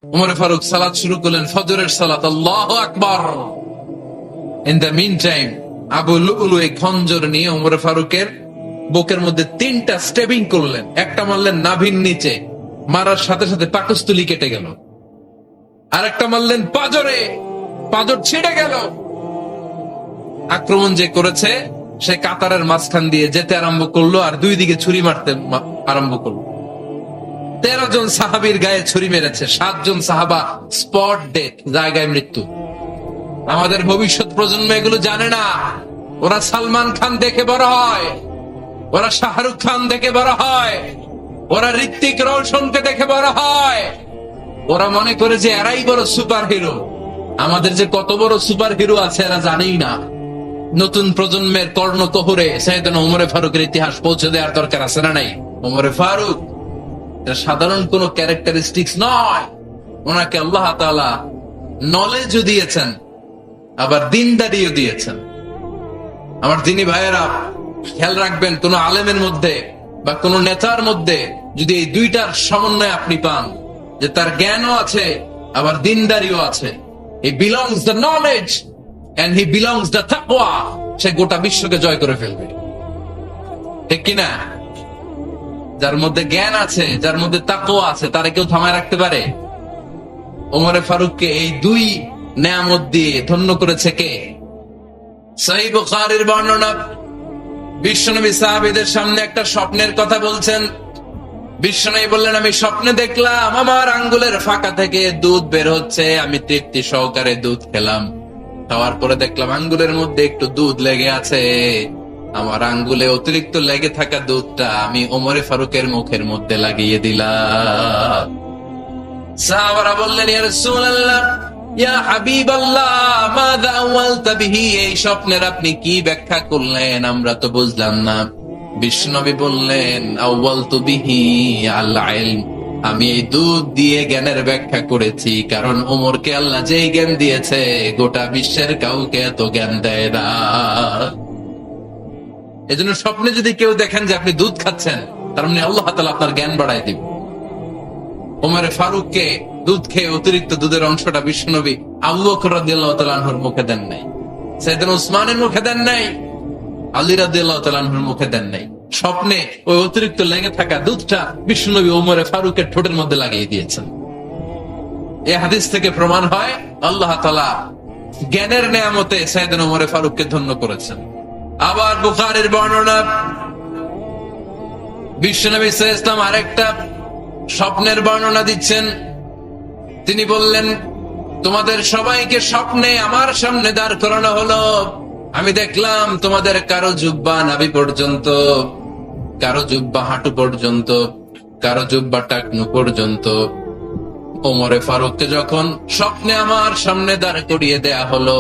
উমর ফারুক সালাত শুরু করলেন, ফজরের সালাত, আল্লাহু আকবার। In the mean time Abu Lulu এই খঞ্জর নিয়ে উমর ফারুকের বুকের মধ্যে 3টা স্টেবিং করলেন। একটা মারলেন নাভির নিচে, মারার সাথে সাথে পাকস্থলী কেটে গেল। আরেকটা মারলেন পাজরে, পাজর ছিঁড়ে গেল। আক্রমণ যে করেছে সে কাতারের মাঝখান দিয়ে যেতে আরম্ভ করলো, আর দুই দিকে ছুরি মারতে আরম্ভ করলো। 13 জন সাহাবীর গায়ে ছুরি মেরেছে, 7 জন সাহাবা স্পট ডেথ, জায়গায় মৃত্যু। আমাদের ভবিষ্যৎ প্রজন্ম এগুলো জানে না। ওরা সালমান খান দেখে বড় হয়, ওরা শাহরুখ খান দেখে বড় হয়, ওরা ঋত্বিক রোশনকে দেখে বড় হয়। ওরা মনে করে যে এরাই বড় সুপার হিরো। আমাদের যে কত বড় সুপার হিরো আছে এরা জানেই না। নতুন প্রজন্মের কর্ণকহরে সাইয়েদনা উমরে ফারুকের ইতিহাস পৌঁছে দেওয়ার দরকার আছে না নাই? উমরে ফারুক সাধারণ কোন ক্যারেক্টারিস্টিক্স নয়। ওনাকে আল্লাহ তাআলা নলেজও দিয়েছেন, আবার দিনদারিও দিয়েছেন। আমার দিনী ভাইয়েরা, খেয়াল রাখবেন, কোন আলেমের মধ্যে বা কোন নেতার মধ্যে যদি এই দুইটার সমন্বয় আপনি পান, যে তার জ্ঞানও আছে আবার দিনদারিও আছে, he belongs the knowledge and he belongs the তাকওয়া, সে গোটা বিশ্বকে জয় করে ফেলবে। ঠিক কিনা? যার মধ্যে জ্ঞান আছে, যার মধ্যে তাকওয়া আছে, তারে কেউ থামায় রাখতে পারে? ওমরে ফারুককে এই দুই নেয়ামত দিয়ে ধন্য করেছে কে? সহিহ বুখারীর বর্ণনা, বিশ্বনবী সাহাবীদের সামনে একটা স্বপ্নের কথা বলছেন। বিশ্বনবী বললেন, আমি স্বপ্নে দেখলাম আমার আঙ্গুলের ফাঁকা থেকে দুধ বের হচ্ছে। আমি তৃপ্তি সহকারে দুধ খেলাম। খাওয়ার পরে দেখলাম আঙ্গুলের মধ্যে একটু দুধ লেগে আছে। আমার আঙ্গুলে অতিরিক্ত লেগে থাকা দুধটা আমি ওমরে ফারুকের মুখের মধ্যে লাগিয়ে দিলাম। সাহাবারা বললেন, ইয়া রাসূলুল্লাহ, ইয়া হাবিবাল্লাহ, মাযা আওয়ালতা বিহি, এই স্বপ্নের আপনি কি ব্যাখ্যা করলেন? আমরা তো বুঝলাম না। বিশ্বনবী বললেন, আওয়ালতু বিহি আল ইলম, আমি এই দুধ দিয়ে জ্ঞানের ব্যাখ্যা করেছি, কারণ ওমরকে আল্লাহ যেই জ্ঞান দিয়েছে গোটা বিশ্বের কাউকে এত জ্ঞান দেয় না। এজন্য স্বপ্নে যদি কেউ দেখেন যে আপনি দুধ খাচ্ছেন, তার মানে আল্লাহ তাআলা আপনার জ্ঞান বাড়ায় দিবেন। ওমরে ফারুককে দুধ খেয়ে অতিরিক্ত দুধের অংশটা বিশ্বনবী আবু বকর রাদিয়াল্লাহু তাআলা আনহুর মুখে দেন নাই, সাইয়েদনা উসমানের মুখে দেন নাই, আলী রাদিয়াল্লাহু তাআলা আনহুর মুখে দেন নাই। স্বপ্নে ওই অতিরিক্ত লেগে থাকা দুধটা বিশ্বনবী ওমরে ফারুকের ঠোঁটের মধ্যে লাগিয়ে দিয়েছেন। এই হাদিস থেকে প্রমাণ হয় আল্লাহ তাআলা জ্ঞানের নেয়ামতে সাইয়েদনা ওমরে ফারুককে ধন্য করেছেন। আবার বুখারীর বর্ণনা, বিশ্বনবী সাল্লাল্লাহু আলাইহি ওয়াসাল্লাম আরেকটা স্বপ্নের বর্ণনা দিচ্ছেন। তিনি বললেন, তোমাদের সবাইকে স্বপ্নে আমার সামনে দাঁড় করানো হলো। আমি দেখলাম তোমাদের কারো জুব্বা নাভি পর্যন্ত, কারো জুব্বা হাঁটু পর্যন্ত, কারো জুব্বা টাকনু পর্যন্ত। ওমরে ফারুককে যখন স্বপ্নে আমার সামনে দাঁড় করিয়ে দেয়া হলো,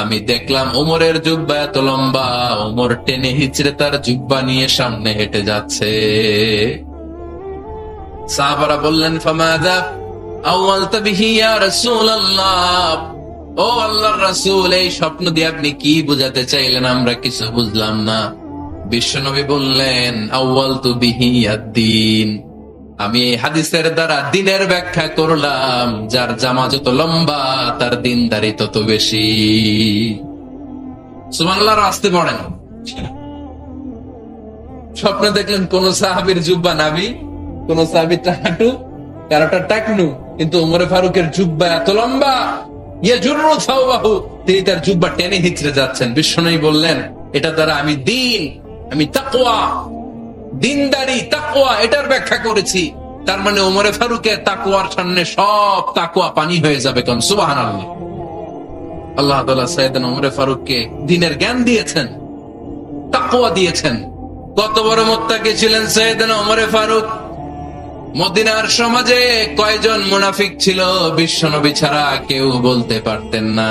আমি দেখলাম ওমরের জুব্বা এত লম্বা, ওমর টেনে হিচড়ে তার জুব্বা নিয়ে সামনে হেঁটে যাচ্ছে। সাহাবারা বললেন, ফামাযা আওয়ালতা বিহি ইয়া রাসূলুল্লাহ, ও আল্লাহর রাসূল, এই স্বপ্ন দিয়ে আপনি কি বুঝাতে চাইলেন? আমরা কিছু বুঝলাম না। বিশ্বনবী বললেন, আওয়ালতু বিহি আদ-দীন, আমি এই হাদিসের দ্বারা দ্বীনের ব্যাখ্যা করলাম। যার জামা যত লম্বা তার দ্বীনদারি তত বেশি। সুবহানাল্লাহ, আসতে পড়েন। স্বপ্নে দেখলেন কোন সাহাবীর জুব্বা নাভি, কোন সাহাবীর হাঁটু, কারোটা টাকনু, কিন্তু ওমরে ফারুকের জুব্বা এত লম্বা, ইয়াজুররু সাওবাহু, তিনি তার জুব্বা টেনে হিচড়ে যাচ্ছেন। বিশ্বনবী বললেন, এটা দ্বারা আমি দ্বীন, আমি তাকওয়া, দিনদারি, তাকওয়া, এটার ব্যাখ্যা করেছি। তার মানে ওমরে ফারুকের তাকওয়ার সামনে সব তাকওয়া পানি হয়ে যাবে। কোন সুবহানাল্লাহ। আল্লাহ তাআলা সাইয়েদনা ওমরে ফারুককে দ্বীনের জ্ঞান দিয়েছেন, তাকওয়া দিয়েছেন। কত বড় মুত্তাকি ছিলেন সাইয়েদনা ওমরে ফারুক। মদিনার সমাজে কয়জন মুনাফিক ছিল বিশ্বনবী ছাড়া কেউ বলতে পারতেন না।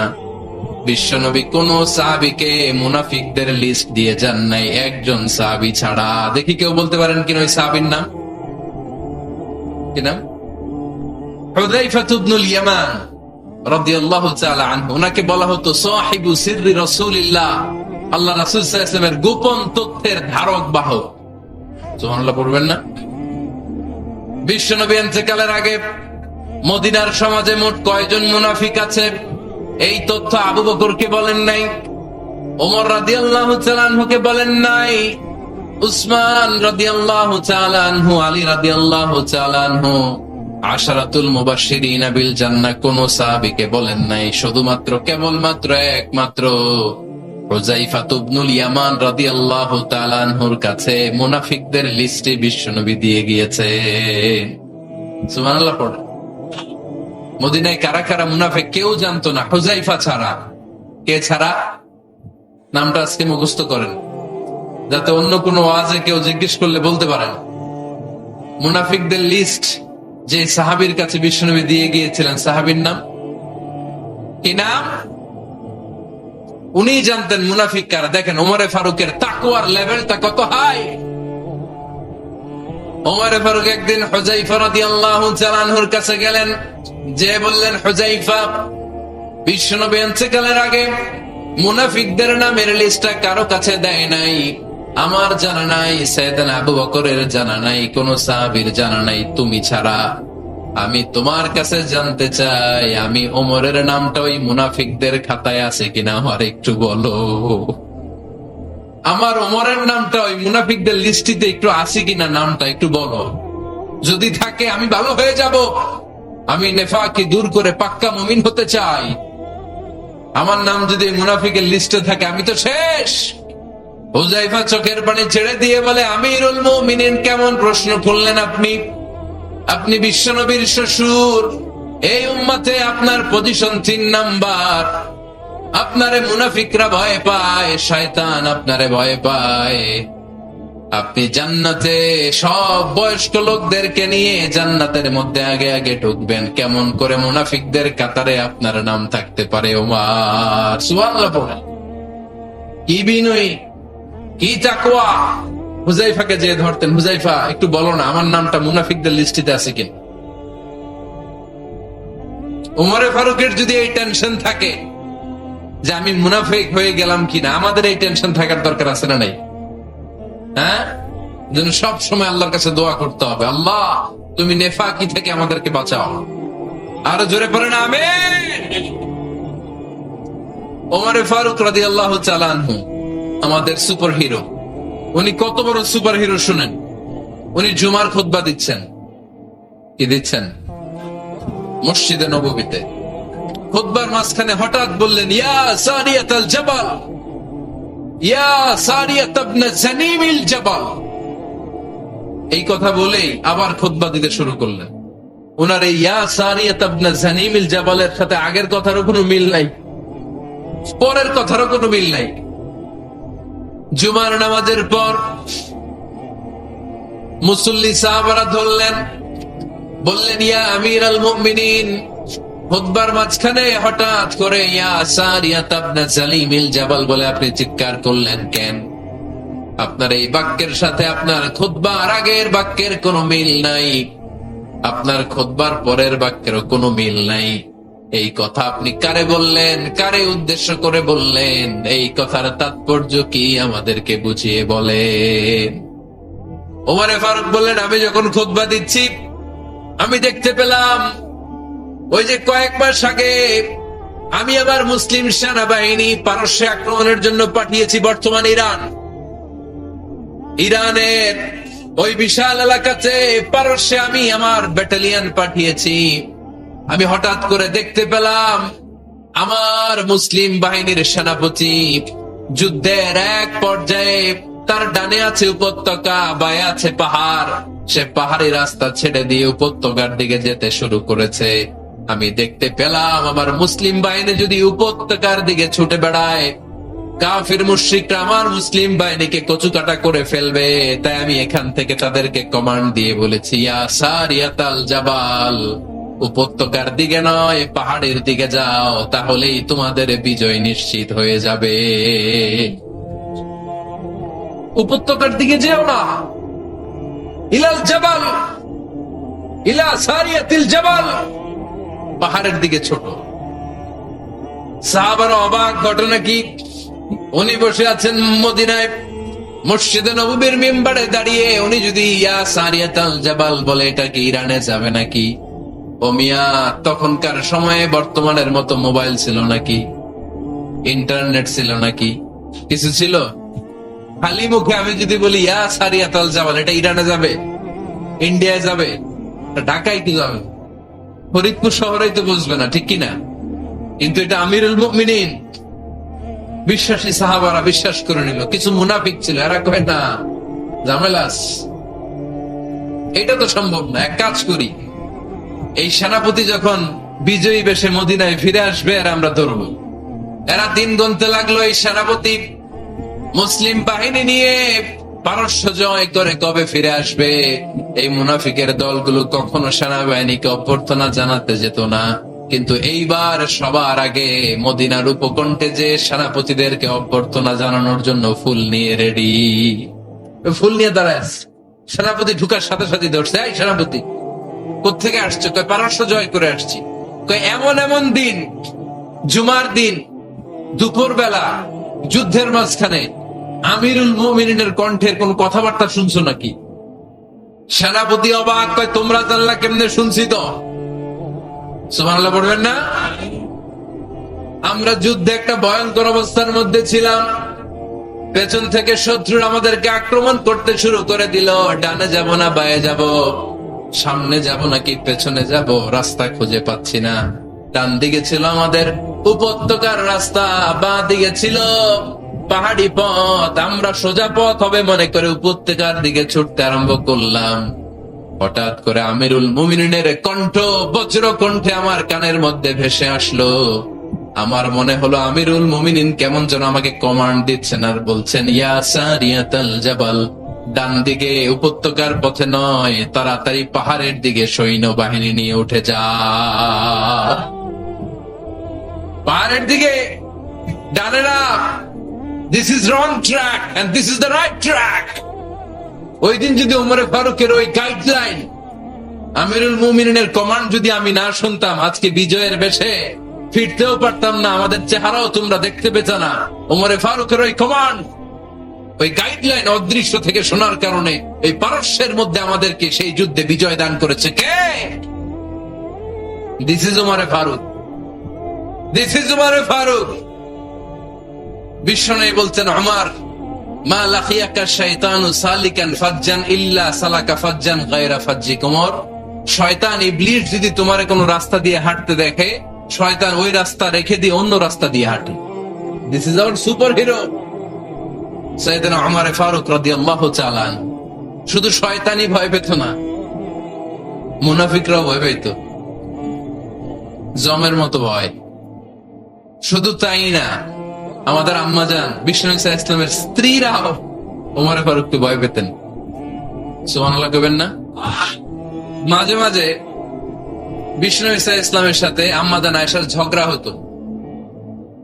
বিশ্বনবী কোন সাহাবীকে মুনাফিকদের লিস্ট দিয়ে যান নাই, একজন সাহাবী ছাড়া। দেখি কেউ বলতে পারেন কিনা ওই সাহাবীর নাম? কি নাম? হুযায়ফা ইবনুল ইয়ামান রাদিয়াল্লাহু তাআলা আনহু। ওনাকে বলা হতো সাহিবু সিররি রাসূলিল্লাহ, আল্লাহ রাসূল সাল্লাল্লাহু আলাইহি ওয়াসাল্লামের গোপন তথ্যের ধারক বাহক। সুবহানাল্লাহ পড়বেন না? বিশ্বনবী ইন্তেকালের আগে মদিনার সমাজে মোট কয়জন মুনাফিক আছে এই তথ্য আবু বকরকে বলেন নাই, ওমর রাদিয়াল্লাহু তাআলা আনহুকে বলেন নাই, উসমান রাদিয়াল্লাহু তাআলা আনহু, আলী রাদিয়াল্লাহু তাআলা আনহু, আশারাতুল মুবাশশিরিন বিল জান্নাহ কোন সাহাবীকে বলেন নাই। শুধুমাত্র কেবলমাত্র একমাত্র হুযায়ফা ইবনুল ইয়ামান রাদিয়াল্লাহু তাআলা আনহুর কাছে মুনাফিকদের লিস্টে বিশ্বনবী দিয়ে গিয়েছে। সুবহানাল্লাহ পড়ে। মদিনায় কারা কারা মুনাফিক কেউ জানতো না হুযায়ফা ছাড়া। কে ছাড়া? নামটা আজকে মুখস্থ করেন, যাতে অন্য কোনো ওয়াজে কেউ জিজ্ঞেস করলে বলতে পারেন। মুনাফিকদের লিস্ট যে সাহাবীর কাছে বিশ্বনবী দিয়ে গিয়েছিলেন, সাহাবীর নাম কি? নাম উনি জানতেন মুনাফিক কারা। দেখেন ওমরে ফারুকের তাকওয়ার লেভেলটা কত হাই। ওমরে ফারুক একদিন হুযায়ফা রাদিয়াল্লাহু তাআলা আনহুর কাছে গেলেন, যে বললেন, হুযায়ফা, বিশ্বনবী ইন্তেকালের আগে মুনাফিকদের নামের লিস্টটা কারো কাছে দেয় নাই, আমার জানা নাই, সাইয়েদনা আবু বকরের জানা নাই, কোন সাহাবীর জানা নাই, তুমি ছাড়া। আমি তোমার কাছে জানতে চাই, আমি ওমরের নামটা ওই মুনাফিকদের খাতায় আছে কিনা আমার একটু বলো। আমার ওমরের নামটা ওই মুনাফিকদের লিস্টিতে একটু আছে কিনা, নামটা একটু বলো। যদি থাকে আমি ভালো হয়ে যাব। আমি নেফাকি দূর করে পাক্কা মুমিন হতে চাই। আমার নাম যদি মুনাফিকের লিস্টে থাকে আমি তো শেষ। হুযায়ফা চোখের পানি ছেড়ে দিয়ে বলে, আমিরুল মুমিনিন, কেমন প্রশ্ন করলেন আপনি? আপনি বিশ্বনবীর শ্বশুর। এই উম্মতে আপনার পজিশন 3 নাম্বার। আপনারে মুনাফিকরা ভয় পায়, শয়তান আপনারে ভয় পায়। আপনি জান্নাতে সব বয়স্ক লোকদেরকে নিয়ে জান্নাতের মধ্যে আগে আগে ঢুকবেন, কেমন করে মুনাফিকদের কাতারে আপনার নাম থাকতে পারে ওমর? সুবহানাল্লাহ পড়েন। কি বিনয়ী, কি তাকওয়া। হুযায়ফাকে যে ধরতেন, হুযায়ফা একটু বলো না আমার নামটা মুনাফিকদের লিস্টিতে আছে কিনা। ওমরে ফারুকের যদি এই টেনশন থাকে যে আমি মুনাফিক হয়ে গেলাম কিনা, আমাদের এই টেনশন থাকার দরকার আছে না নাই? হ্যাঁ, যেন সব সময় আল্লাহর কাছে দোয়া করতে হবে, আল্লাহ তুমি নেফাকি থেকে আমাদেরকে বাঁচাও। আরো জোরে পড়েন আমিন। ওমরে ফারুক রাদিয়াল্লাহু তাআলা আনহু আমাদের সুপার হিরো। উনি কত বড় সুপার হিরো শুনেন। উনি জুমার খুতবা দিচ্ছেন। কি দিচ্ছেন? মসজিদে নববীতে। খুতবার মাঝখানে হঠাৎ বললেন, ইয়া সারিয়াতাল জাবাল, ইয়া সারিয়াত ইবনে জানিমিল জাবাল। এই কথা বলেই আবার খুতবা দিতে শুরু করলেন। ওনার এই ইয়া সারিয়াত ইবনে জানিমিল জাবালের সাথে আগের কথারও কোনো মিল নাই, পরের কথারও কোনো মিল নাই। জুমার নামাজের পর মুসল্লি সাহাবারা ধরলেন, বললেন, ইয়া আমিরাল মুমিনিন। খুতবার মাঝখানে হঠাৎ করে ইয়া সারিয়াত ইবনে জানিমিল জাবাল বলে আপনি চিৎকার করলেন কেন? আপনার এই বাক্যের সাথে আপনার খুতবার আগের বাক্যের কোনো মিল নাই, আপনার খুতবার পরের বাক্যেরও কোনো মিল নাই। এই কথা আপনি কারে বললেন, কারে উদ্দেশ্য করে বললেন? এই কথার তাৎপর্য কি আমাদেরকে বুঝিয়ে বলেন। ওমরে ফারুক বললেন, আমি যখন খুতবা দিচ্ছি আমি দেখতে পেলাম ওই যে কয়েক মাস আগে আমি আমার মুসলিম সেনাবাহিনী পারস্যে আক্রমণের জন্য পাঠিয়েছি, বর্তমান ইরান। ইরানের ওই বিশাল এলাকাতে পারস্যে আমি আমার ব্যাটালিয়ন পাঠিয়েছি। আমি হঠাৎ করে দেখতে পেলাম আমার মুসলিম বাহিনীর সেনাপতি যুদ্ধের এক পর্যায়ে তার ডানে আছে উপত্যকা, বায়ে আছে পাহাড়। সে পাহাড়ি রাস্তা ছেড়ে দিয়ে উপত্যকার দিকে যেতে শুরু করেছে। আমি দেখতে পেলাম আমার মুসলিম বাহিনী যদি উপত্যকার দিকে ছুটে বেড়ায়, কাফির মুশরিকরা আমার মুসলিম বাহিনীকে কচুকাটা করে ফেলবে। তাই আমি এখান থেকে তাদেরকে কমান্ড দিয়ে বলেছি, ইয়া সারিয়াতাল জাবাল, উপত্যকার দিকে নয় পাহাড়ের দিকে যাও, তাহলেই তোমাদের বিজয় নিশ্চিত হয়ে যাবে। উপত্যকার দিকে যেও না, ইলাল জাবাল, ইলা সারিয়াতিল জাবাল, পাহাড়ের দিকে ছোট। সাহাবার অবাক। ঘটনা কি? উনি বসে আছেন মদিনায় মসজিদে নববীর মিম্বারে দাঁড়িয়ে। উনি যদি ইয়া সারিয়াতাল জাবাল বলে, এটা কি ইরানে যাবে নাকি? ও মিয়া, তখনকার সময়ে বর্তমানের মতো মোবাইল ছিল নাকি, ইন্টারনেট ছিল নাকি, কিছু ছিল? খালি মুখে আমি যদি বলি ইয়া সারিয়াতাল জাবাল, এটা ইরানে যাবে, ইন্ডিয়ায় যাবে, ঢাকায় কি যাবে, ফরিদপুর শহরেই তো বুঝবে না, ঠিক কিনা? কিন্তু এটা আমিরুল মুমিনিন বিশ্বাসী সাহাবারা বিশ্বাস করে নিল। কিছু মুনাফিক ছিল, এরা কয় না ঝামেলাস, এটা তো সম্ভব না। এক কাজ করি, এই সেনাপতি যখন বিজয়ী বেশে মদিনায় ফিরে আসবে আর আমরা ধরব। এরা দিন গুনতে লাগলো, এই সেনাপতি মুসলিম বাহিনী নিয়ে পারস্য জয় করে কবে ফিরে আসবে। এই মুনাফিকের দলগুলো কখনো সেনাবাহিনীকে অভ্যর্থনা জানাতে যেত না, কিন্তু এইবার সবার আগে মদিনার উপকণ্ঠে যে সেনাপতিদেরকে অভ্যর্থনা জানানোর জন্য ফুল নিয়ে রেডি, ফুল নিয়ে দাঁড়ায় আছে। সেনাপতি ঢুকার সাথে সাথে ধরছে, এই সেনাপতি কোত্থেকে আসছো? কয় পারস্য জয় করে আসছি। কয় এমন এমন দিন, জুমার দিন দুপুর বেলা যুদ্ধের মাঝখানে আমিরুল মুমিনিনের কণ্ঠের কোন কথাবার্তা শুনছো নাকি? সেনাপতি অবাক, কয় তোমরা জানলা কেমনে? শুনছি তো। সুবহানাল্লাহ পড়বেন না? আমরা যুদ্ধে একটা ভয়ঙ্কর অবস্থার মধ্যে ছিলাম, পেছন থেকে শত্রুরা আমাদেরকে আক্রমণ করতে শুরু করে দিল। ডানে যাব না বায়ে যাব, সামনে যাব নাকি পেছনে যাব, রাস্তা খুঁজে পাচ্ছি না। ডান দিকে ছিল আমাদের উপত্যকার রাস্তা, বাঁ দিকে ছিল পাহাড়ি পথ। আমরা সোজা পথ হবে মনে করে উপত্যকার দিকে ছুটতে আরম্ভ করলাম। হঠাৎ করে আমিরুল মুমিনিনের কণ্ঠ বজ্র কণ্ঠে আমার কানের মধ্যে ভেসে আসলো। আমার মনে হলো আমিরুল মুমিনিন কেমন যেন আমাকে কমান্ড দিচ্ছেন আর বলছেন, ইয়া সারিয়াতাল জাবাল, ডান দিকে উপত্যকার পথে নয়, তাড়াতাড়ি পাহাড়ের দিকে সৈন্যবাহিনী নিয়ে উঠে যা। পাহাড়ের দিকে ডানেরা, this is wrong track and this is the right track. ওই দিন যদি ওমরে ফারুকের ওই গাইডলাইন, আমিরুল মুমিনিনের কমান্ড যদি আমি না শুনতাম, আজকে বিজয়ের বেশে ফিরতেও পারতাম না, আমাদের চেহারাও তোমরা দেখতে পেত না। ওমরে ফারুকের ওই কমান্ড, ওই গাইডলাইন অদৃশ্য থেকে শোনার কারণে এই পারস্যের মধ্যে আমাদেরকে সেই যুদ্ধে বিজয় দান করেছে কে? দিস ইজ ওমরে ফারুক, দিস ইজ ওমরে ফারুক। বিশ্বনবী বলতেন, ওমর মা লাকিয়াকা শাইতানু সালিকান ফাজ্জান ইল্লা সালাকা ফাজ্জান গায়রা ফাজ্জিক। ওমর, শয়তান ইবলিস যদি তোমার কোনো রাস্তা দিয়ে হাঁটতে দেখে, শয়তান ওই রাস্তা রেখে দিয়ে অন্য রাস্তা দিয়ে হাঁটে। This is our superhero সাইয়েদনা ওমর ফারুক রাদিয়াল্লাহু তাআলা। শুধু শয়তানই ভয় পেত না, মুনাফিকরাও ভয় পেত, জমের মতো ভয়। শুধু তাই না, আমাদের আম্মাজান বিশ্বনবী সাল্লাল্লাহু আলাইহি ওয়াসাল্লামের স্ত্রীরাও ওমর ফারুককে ভয় পেতেন। সুবহানাল্লাহ কইবেন না? মাঝে মাঝে বিশ্বনবী সাল্লাল্লাহু আলাইহি ওয়াসাল্লামের সাথে আম্মাজান আয়েশার ঝগড়া হতো,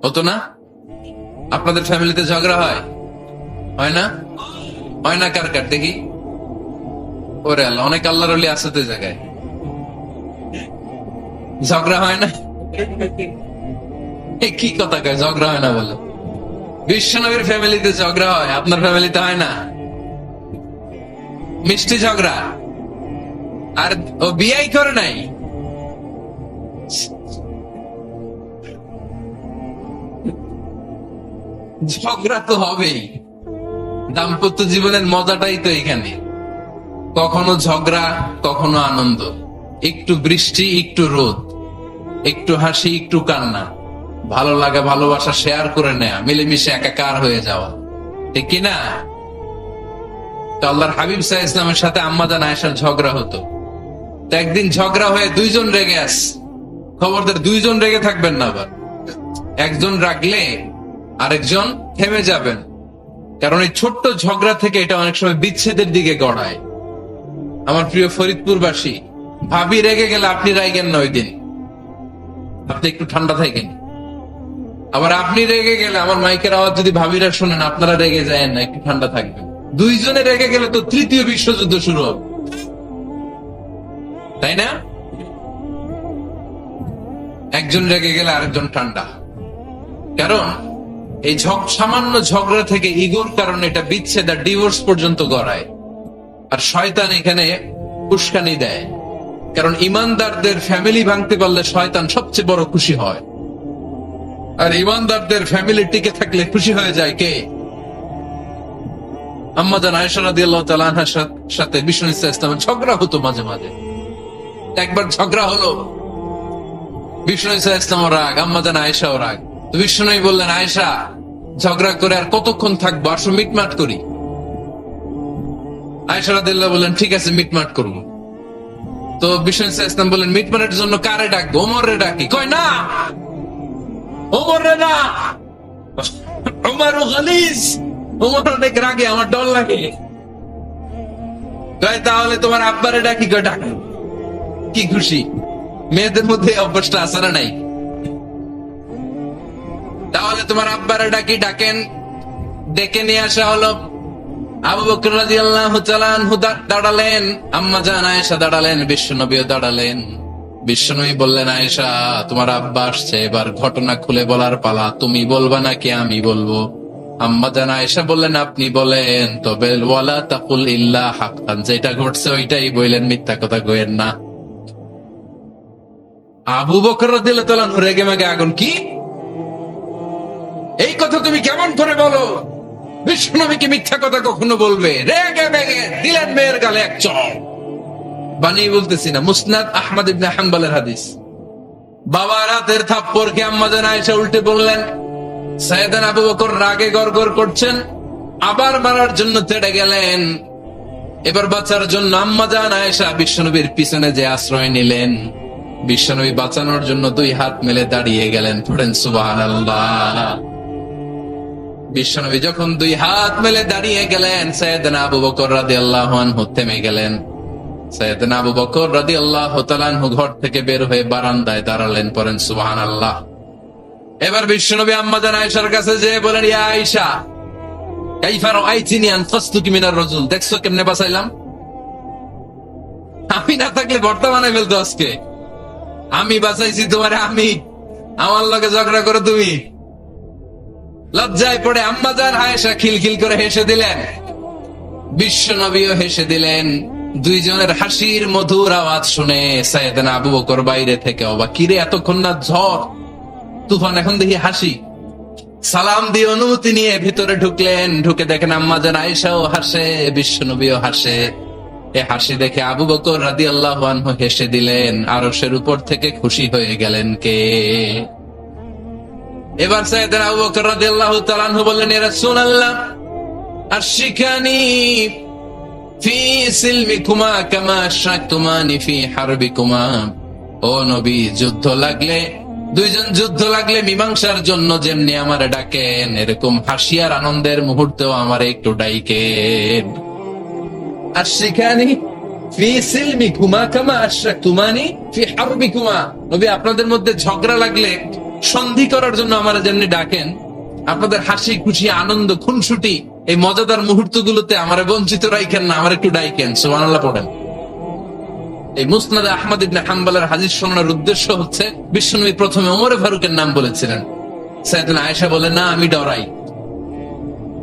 হতো না? আপনাদের ফ্যামিলিতে ঝগড়া হয়? হয় না? হয় না? কার কার দেখি? ওরে আল্লাহ, অনেক আল্লাহর ওলি আছে তো জায়গায়, ঝগড়া হয় না? কি কথা কয়, ঝগড়া হয় না বলে? বিশ্বনবীর ফ্যামিলিতে ঝগড়া হয়, আপনার ফ্যামিলিতে হয় না? মিষ্টি ঝগড়া। আর ও বিয়াই করে নাই, ঝগড়া তো হবেই। দাম্পত্য জীবনের মজাটাই তো এখানে, কখনো ঝগড়া কখনো আনন্দ, একটু বৃষ্টি একটু রোদ, একটু হাসি একটু কান্না, ভালো লাগা ভালোবাসা শেয়ার করে নেয়া, মিলেমিশে একাকার হয়ে যাওয়া, ঠিক কিনা? তো আল্লাহর হাবিব সাল্লাল্লাহু আলাইহি ওয়াসাল্লামের সাথে আম্মাজান আয়েশার ঝগড়া হতো। তো একদিন ঝগড়া হয়ে দুইজন রেগে আস, খবরদার দুইজন রেগে থাকবেন না, আবার একজন রাগলে আরেকজন থেমে যাবেন, কারণ এই ছোট্ট ঝগড়া থেকে এটা অনেক সময় বিচ্ছেদের দিকে গড়ায়। আমার প্রিয় ফরিদপুরবাসী, ভাবি রেগে গেলে আপনি রাগেন না, ওই দিন আপনি একটু ঠান্ডা থাকেন। আবার আপনি রেগে গেলে, আমার মাইকের আওয়াজ যদি ভাবিরা শোনেন, আপনারা রেগে যায় না, একটু ঠান্ডা থাকবেন। দুইজনে রেগে গেলে তো তৃতীয় বিশ্বযুদ্ধ শুরু হবে, তাই না? একজন রেগে গেলে আরেকজন ঠান্ডা, কারণ এই সামান্য ঝগড়া থেকে ইগোর কারণে এটা বিচ্ছেদ আর ডিভোর্স পর্যন্ত গড়ায়। আর শয়তান এখানে উস্কানি দেয়, কারণ ইমানদারদের ফ্যামিলি ভাঙতে পারলে শয়তান সবচেয়ে বড় খুশি হয়, আর ইমানদারদের ফ্যামিলি টিকে থাকলে খুশি হয়ে যায় কে? আম্মাজান আয়েশা রাদিয়াল্লাহু তাআলা আনহার সাথে বিষ্ণু ইসলামের ঝগড়া হতো মাঝে মাঝে। একবার ঝগড়া হলো, বিষ্ণু ইসলাম রাগ, আম্মাজান আয়েশাও রাগ। তো বিষ্ণু বললেন, আয়েশা, ঝগড়া করে আর কতক্ষণ থাকবো, আসো মিটমাট করি। আয়েশা রাদিয়াল্লাহু বললেন, ঠিক আছে, মিটমাট করবো। তো বিষ্ণু ইসলাম বললেন, মিটমাটের জন্য কারে ডাকবো? ওমরে ডাকি। কয় না, ওমরে না, ওমর গালিজ, ওমর অনেক রাগে, আমার ডর লাগে। কয় তাহলে তোমার আব্বারে ডাকি। কয় ডাক। কি খুশি! মেয়েদের মধ্যে অভ্যাসটা আছে না নাই? তাহলে তোমার আব্বারে ডাকি। ডাকেন। ডেকে নিয়ে আসা হলো। আবু বকর রাদিয়াল্লাহু তাআলা আনহু দাঁড়ালেন, আম্মা জান আয়েশা দাঁড়ালেন, বিশ্বনবীও দাঁড়ালেন। বিশ্বনবী বললেন, আয়েশা, তোমার আব্বা আসছে, এবার ঘটনা খুলে বলার পালা। তুমি বলবা নাকি আমি বলবো? আম্মা জান আয়েশা বললেন, আপনি বলেন। তবে ওয়ালা তাকুল ইল্লা হাক্কান, যেটা ঘটছে ওইটাই বললেন, মিথ্যা কথা কইেন না। আবু বকর রাদিয়াল্লাহু তাআলা আনহু রেগে মেগে আগুন। কি, এই কথা তুমি কেমন করে বলো? বিশ্বনবীকে মিথ্যা কথা কখনো বলবে? রেগে মেগে দিলেন মেয়ের গালে এক চড়। বানিয়ে বলতেছি না, মুসনাদ আহমদ ইবনে হাম্বলের হাদিস। বাবা রাতের থাপ্পড়কে আম্মা জান আয়েশা উল্টে বললেন। সাইয়েদনা আবু বকর রাগে গড়গড় করছেন, আবার মারার জন্য তেড়ে গেলেন। এবার বাঁচার জন্য আম্মা জান আয়েশা বিশ্বনবীর পিছনে যে আশ্রয় নিলেন, বিশ্বনবী বাঁচানোর জন্য দুই হাত মেলে দাঁড়িয়ে গেলেন। পড়েন সুবহানাল্লাহ। বিশ্বনবী যখন দুই হাত মেলে দাঁড়িয়ে গেলেন, সাইয়েদনা আবু বকর রাদিয়াল্লাহু আনহু থেমে গেলেন। সাইয়েদনা আবু বকর রাদিয়াল্লাহু তাআলা আনহু ঘর থেকে বের হয়ে বারান্দায় দাঁড়ালেন। পড়েন সুবহানাল্লাহ। এবার বিশ্বনবী আম্মা জান আয়েশার কাছে যেয়ে বলেন, ইয়া আয়েশা, কাইফা রাআইতিনি আনফাসতুকি মিনার রাজুল, দেখছো কেমনে বাঁচাইলাম? আমি না থাকলে ভর্তা বানাই ফেলতো আজকে। আমি বাঁচাইছি তোমারে, আমি, আমার লগে ঝগড়া করো তুমি। লজ্জায় পড়ে আম্মা জান আয়েশা খিলখিল করে হেসে দিলেন, বিশ্বনবীও হেসে দিলেন। দুইজনের হাসির মধুর আওয়াজ শুনে সাইয়েদনা আবু বকর বাইরে থেকে অবাক, কিরে এতক্ষণ না ঝড় তুফান, এখন দেখি হাসি। সালাম দিয়ে অনুমতি নিয়ে ভিতরে ঢুকলেন। ঢুকে দেখেন আম্মা জান আয়েশাও হাসে, বিশ্বনবীও হাসে। এ হাসি দেখে আবু বকর রাদিয়াল্লাহু আনহু হেসে দিলেন। আরশের উপর থেকে খুশি হয়ে গেলেন কে? এবার সাইয়েদনা আবু বকর রাদিয়াল্লাহু তাআলা আনহু বললেন, ইয়া রাসূলুল্লাহ, আশরিকানি ফি সিলমিকুমা কামা আশরাকতুমানি ফি হারবিকুমা। ও নবী, যুদ্ধ লাগলে, দুইজন যুদ্ধ লাগলে মীমাংসার জন্য যেমনি আমারে ডাকেন, এরকম হাসি আর আনন্দের মুহূর্তেও আমারে একটু ডাইকেন। আশরিকানি ফি সিলমিকুমা কামা আশরাকতুমানি ফি হারবিকুমা। নবী, আপনাদের মধ্যে ঝগড়া লাগলে সন্ধি করার জন্য আমারে যেমনি ডাকেন, আপনাদের হাসি খুশি আনন্দ খুনসুটি এই মজাদার মুহূর্তগুলোতে আমারে বঞ্চিত রাখেন না, আমার একটু ডাইকেন। সুবহানাল্লাহ পড়েন। এই মুসনাদে আহমদ ইবনে হাম্বলের হাদিস শোনার উদ্দেশ্য হচ্ছে, বিশ্বনবী প্রথমে ওমরে ফারুকের নাম বলেছিলেন। সাইয়েদনা আয়েশা বলেন, না, আমি ডরাই।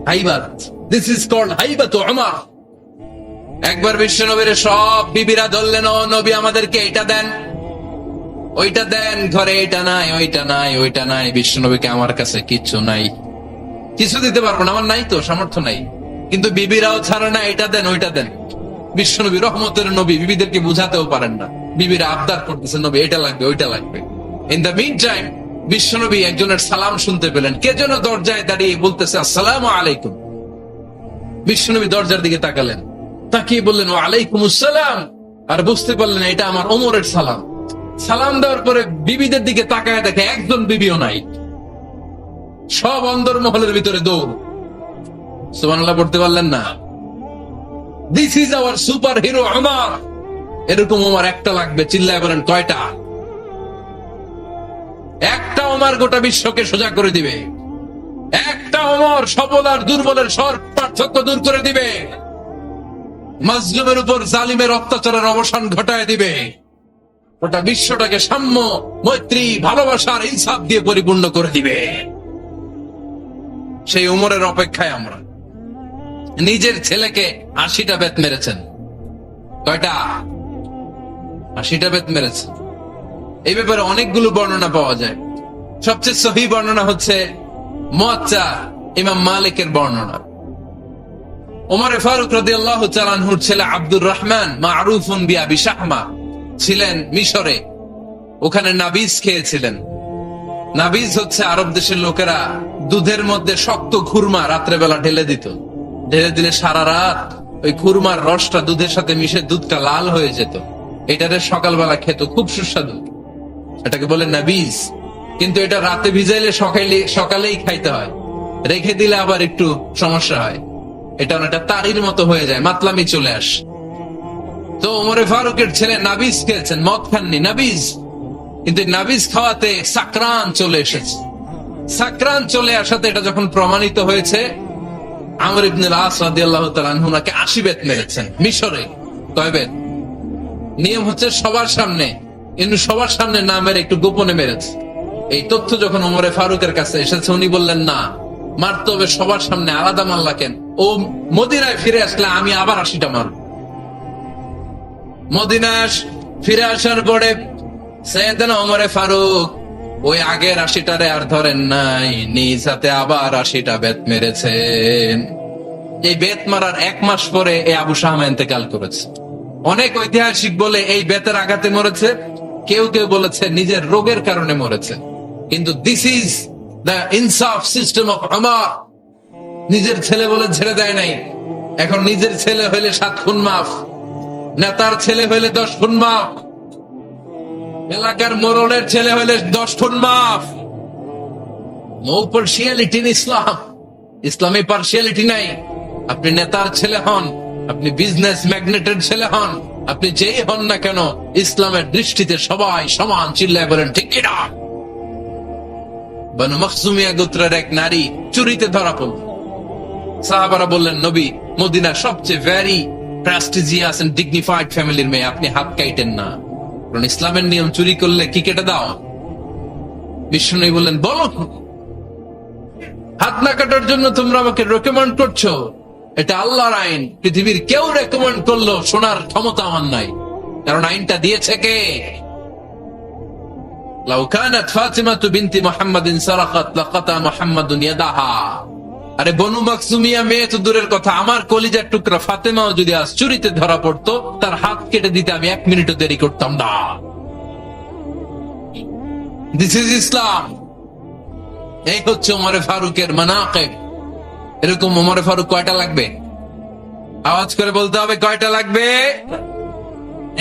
হাইবাত, দিস ইজ কল্ড হাইবাত ওমর। একবার বিশ্বনবীর সব বিবিরা ধরলেন, ও নবী, আমাদেরকে এটা দেন, ওইটা দেন, ঘরে এটা নাই, ওইটা নাই, ওইটা নাই। বিশ্বনবীকে, আমার কাছে কিচ্ছু নাই, কিছু দিতে পারবো না, আমার নাই তো, সামর্থ্য নাই। কিন্তু বিবিরাও ছাড়ে না, এটা দেন, ওইটা দেন। বিশ্বনবী রহমতের নবী, বিবিদেরকে বুঝাতেও পারেন না। বিবিরা আবদার করতেছে, নবী এটা লাগবে, ওইটা লাগবে। ইন দ্য মিন টাইম বিশ্বনবী একজনের সালাম শুনতে পেলেন। কে যেন দরজায় দাঁড়িয়ে বলতেছে, আসসালামু আলাইকুম। বিশ্বনবী দরজার দিকে তাকালেন, তাকিয়ে বললেন, ওয়া আলাইকুম আসসালাম। আর বুঝতে পারলেন এটা আমার ওমরের সালাম। সালাম দেওয়ার পরে বিবিদের দিকে তাকায় দেখে একজন বিবিও নাই, সব অন্দর মহলের ভিতরে দৌড়। সুবহানাল্লাহ পড়তে পারলেন না? This is our super hero Omar. এরকম ওমর একটা লাগবে। চিল্লায় বলেন, কয়টা? একটা ওমর গোটা বিশ্বকে সোজা করে দিবে। একটা ওমর সবল আর দুর্বলের সব পার্থক্য দূর করে দিবে। মাজলুমের উপর জালিমের অত্যাচারের অবসান ঘটায় দিবে। গোটা বিশ্বটাকে সাম্য, মৈত্রী, ভালোবাসার ইনসাফ দিয়ে পরিপূর্ণ করে দিবে। সেই উমরের অপেক্ষায় আমরা। নিজের ছেলেকে 80টা বেত মেরেছেন। কয়টা? 80টা বেত মেরেছে। এই ব্যাপারে অনেকগুলো বর্ণনা পাওয়া যায়। সবচেয়ে সহিহ বর্ণনা হচ্ছে মুয়াত্তা ইমাম মালিকের বর্ণনা। ওমর ফারুক রাদিয়াল্লাহু তাআলা আনহুর ছেলে আব্দুর রহমান মারুফুন বিআবি শাহমা ছিলেন মিশরে। ওখানে নাবিজ খেয়েছিলেন। নাবিজ হচ্ছে আরব দেশের লোকেরা দুধের মধ্যে শক্ত খুরমা রাত্রেবেলা ঢেলে দিত। ঢেলে দিলে সারা রাত ওই খুরমার রসটা দুধের সাথে মিশে দুধটা লাল হয়ে যেত। এটারে সকালবেলা খেত, খুব সুস্বাদু। এটাকে বলে নাবিজ। কিন্তু এটা রাতে ভিজাইলে সকালেই খাইতে হয়, রেখে দিলে আবার একটু সমস্যা হয়। এটা অনেকটা তারির মতো হয়ে যায়, মাতলামি চলে আসে। তো ওমরে ফারুকের ছেলে নাবিজ খেয়েছেন, মদ খাননি, নাবিজ। কিন্তু নাবিজ খাওয়াতে সাকরান চলে এসেছে। সাকরান চলে আসাতে এটা যখন প্রমাণিত হয়েছে, আমর ইবনে আস রাদিয়াল্লাহু তাআলা আনহু নাকি 80 বেত মেরেছেন মিশরে। কয় বেত? নিয়ম হচ্ছে সবার সামনে, কিন্তু সবার সামনে না মেরে একটু গোপনে মেরেছে। এই তথ্য যখন ওমরে ফারুকের কাছে এসেছে, উনি বললেন না, মারতে হবে সবার সামনে, আলাদা মারলা কেন? ও মদিনায় ফিরে আসলে আমি আবার 80টা মারব। মদিনায় ফিরে আসার পরে সাইয়েদনা ওমরে ফারুক ওই আগের 80টারে আর ধরেন নাই, নিজ হাতে আবার 80টা বেত মেরেছেন। এই বেত মারার 1 মাস পরে এই আবু শাহমা ইন্তেকাল করেছে। অনেক ঐতিহাসিক বলে এই বেতের আঘাতে মরেছে, কেউ কেউ বলেছে নিজের রোগের কারণে মরেছে। কিন্তু দিস ইজ দ্য ইনসাফ সিস্টেম অফ ওমর। নিজের ছেলে বলে ছেড়ে দেয় নাই। এখন নিজের ছেলে হইলে 7 খুন মাফ, নেতার ছেলে হইলে 10 খুন মাফ, এলাকার মোড়লের ছেলে হইলে 10 খুন মাফ। নো পার্সিয়ালিটি ইন ইসলাম। ইসলামে পার্সিয়ালিটি নাই। আপনি নেতার ছেলে হন, আপনি বিজনেস ম্যাগনেটের ছেলে হন, আপনি যেই হন না কেন, ইসলামের দৃষ্টিতে সবাই সমান। চিল্লায় বলেন ঠিক কিনা? বনু মখজুমিয়া গোত্রের এক নারী চুরিতে ধরা পড়ল। সাহাবারা বললেন, নবী, মদিনার সবচেয়ে ভেরি প্রেস্টিজিয়াস এন্ড ডিগনিফাইড ফ্যামিলির মেয়ে, আপনি হাত কাইটেন না, কারণ ইসলামের নিয়ম চুরি করলে কি কেটে দাও? বিষ্ণু বললেন, বলো, হাত না কাটার জন্য তোমরা আমাকে রেকমেন্ড করছো? এটা আল্লাহর আইন। পৃথিবীর কেউ রেকমেন্ড করলো শোনার ক্ষমতা আমার নাই, কারণ আইনটা দিয়েছে কে? লাউ কানাত ফাতিমাতু বিনতি মুহাম্মাদিন সারাকাত লাকাতা মুহাম্মাদুন ইয়াদাহা। আরে বনু মাকসুমিয়া মেয়ে তো দূরের কথা, আমার কলিজার টুকরা ফাতেমাও যদি আজ চুরিতে ধরা পড়তো, তার হাত কেটে দিতে আমি 1 মিনিটও দেরি করতাম না। দিস ইজ ইসলাম। এই হচ্ছে ওমরে ফারুকের মানাকিব। এরকম ওমরে ফারুক কয়টা লাগবে? আওয়াজ করে বলতে হবে, কয়টা লাগবে?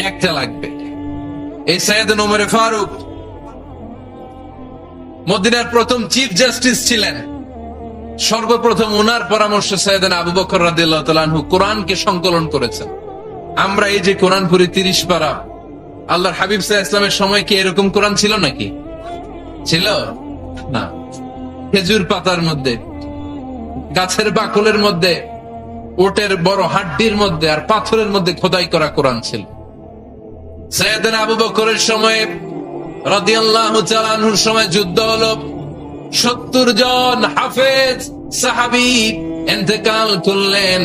1টা লাগবে। এই সাইয়েদনা ওমরে ফারুক মদিনার প্রথম চিফ জাস্টিস ছিলেন। সর্বপ্রথম ওনার পরামর্শ সাইয়েদনা আবু বকর রাদিয়াল্লাহু তাআলা আনহু কোরআনকে সংকলন করেছেন। আমরা এই যে কোরআন পড়ি 30 পারা, আল্লাহর হাবিব সাল্লাল্লাহু আলাইহি ওয়াসাল্লামের সময় কি এরকম কোরআন ছিল নাকি? ছিল না। খেজুর পাতার মধ্যে, গাছের বাকলের মধ্যে, ওটের বড় হাড্ডির মধ্যে আর পাথরের মধ্যে খোদাই করা কোরআন ছিল। সাইয়েদনা আবু বকরের সময়ে রাদিয়াল্লাহু তাআলা আনহুর সময় যুদ্ধ হলো। 70 জন হাফেজ সাহাবী ইন্তেকাল করলেন।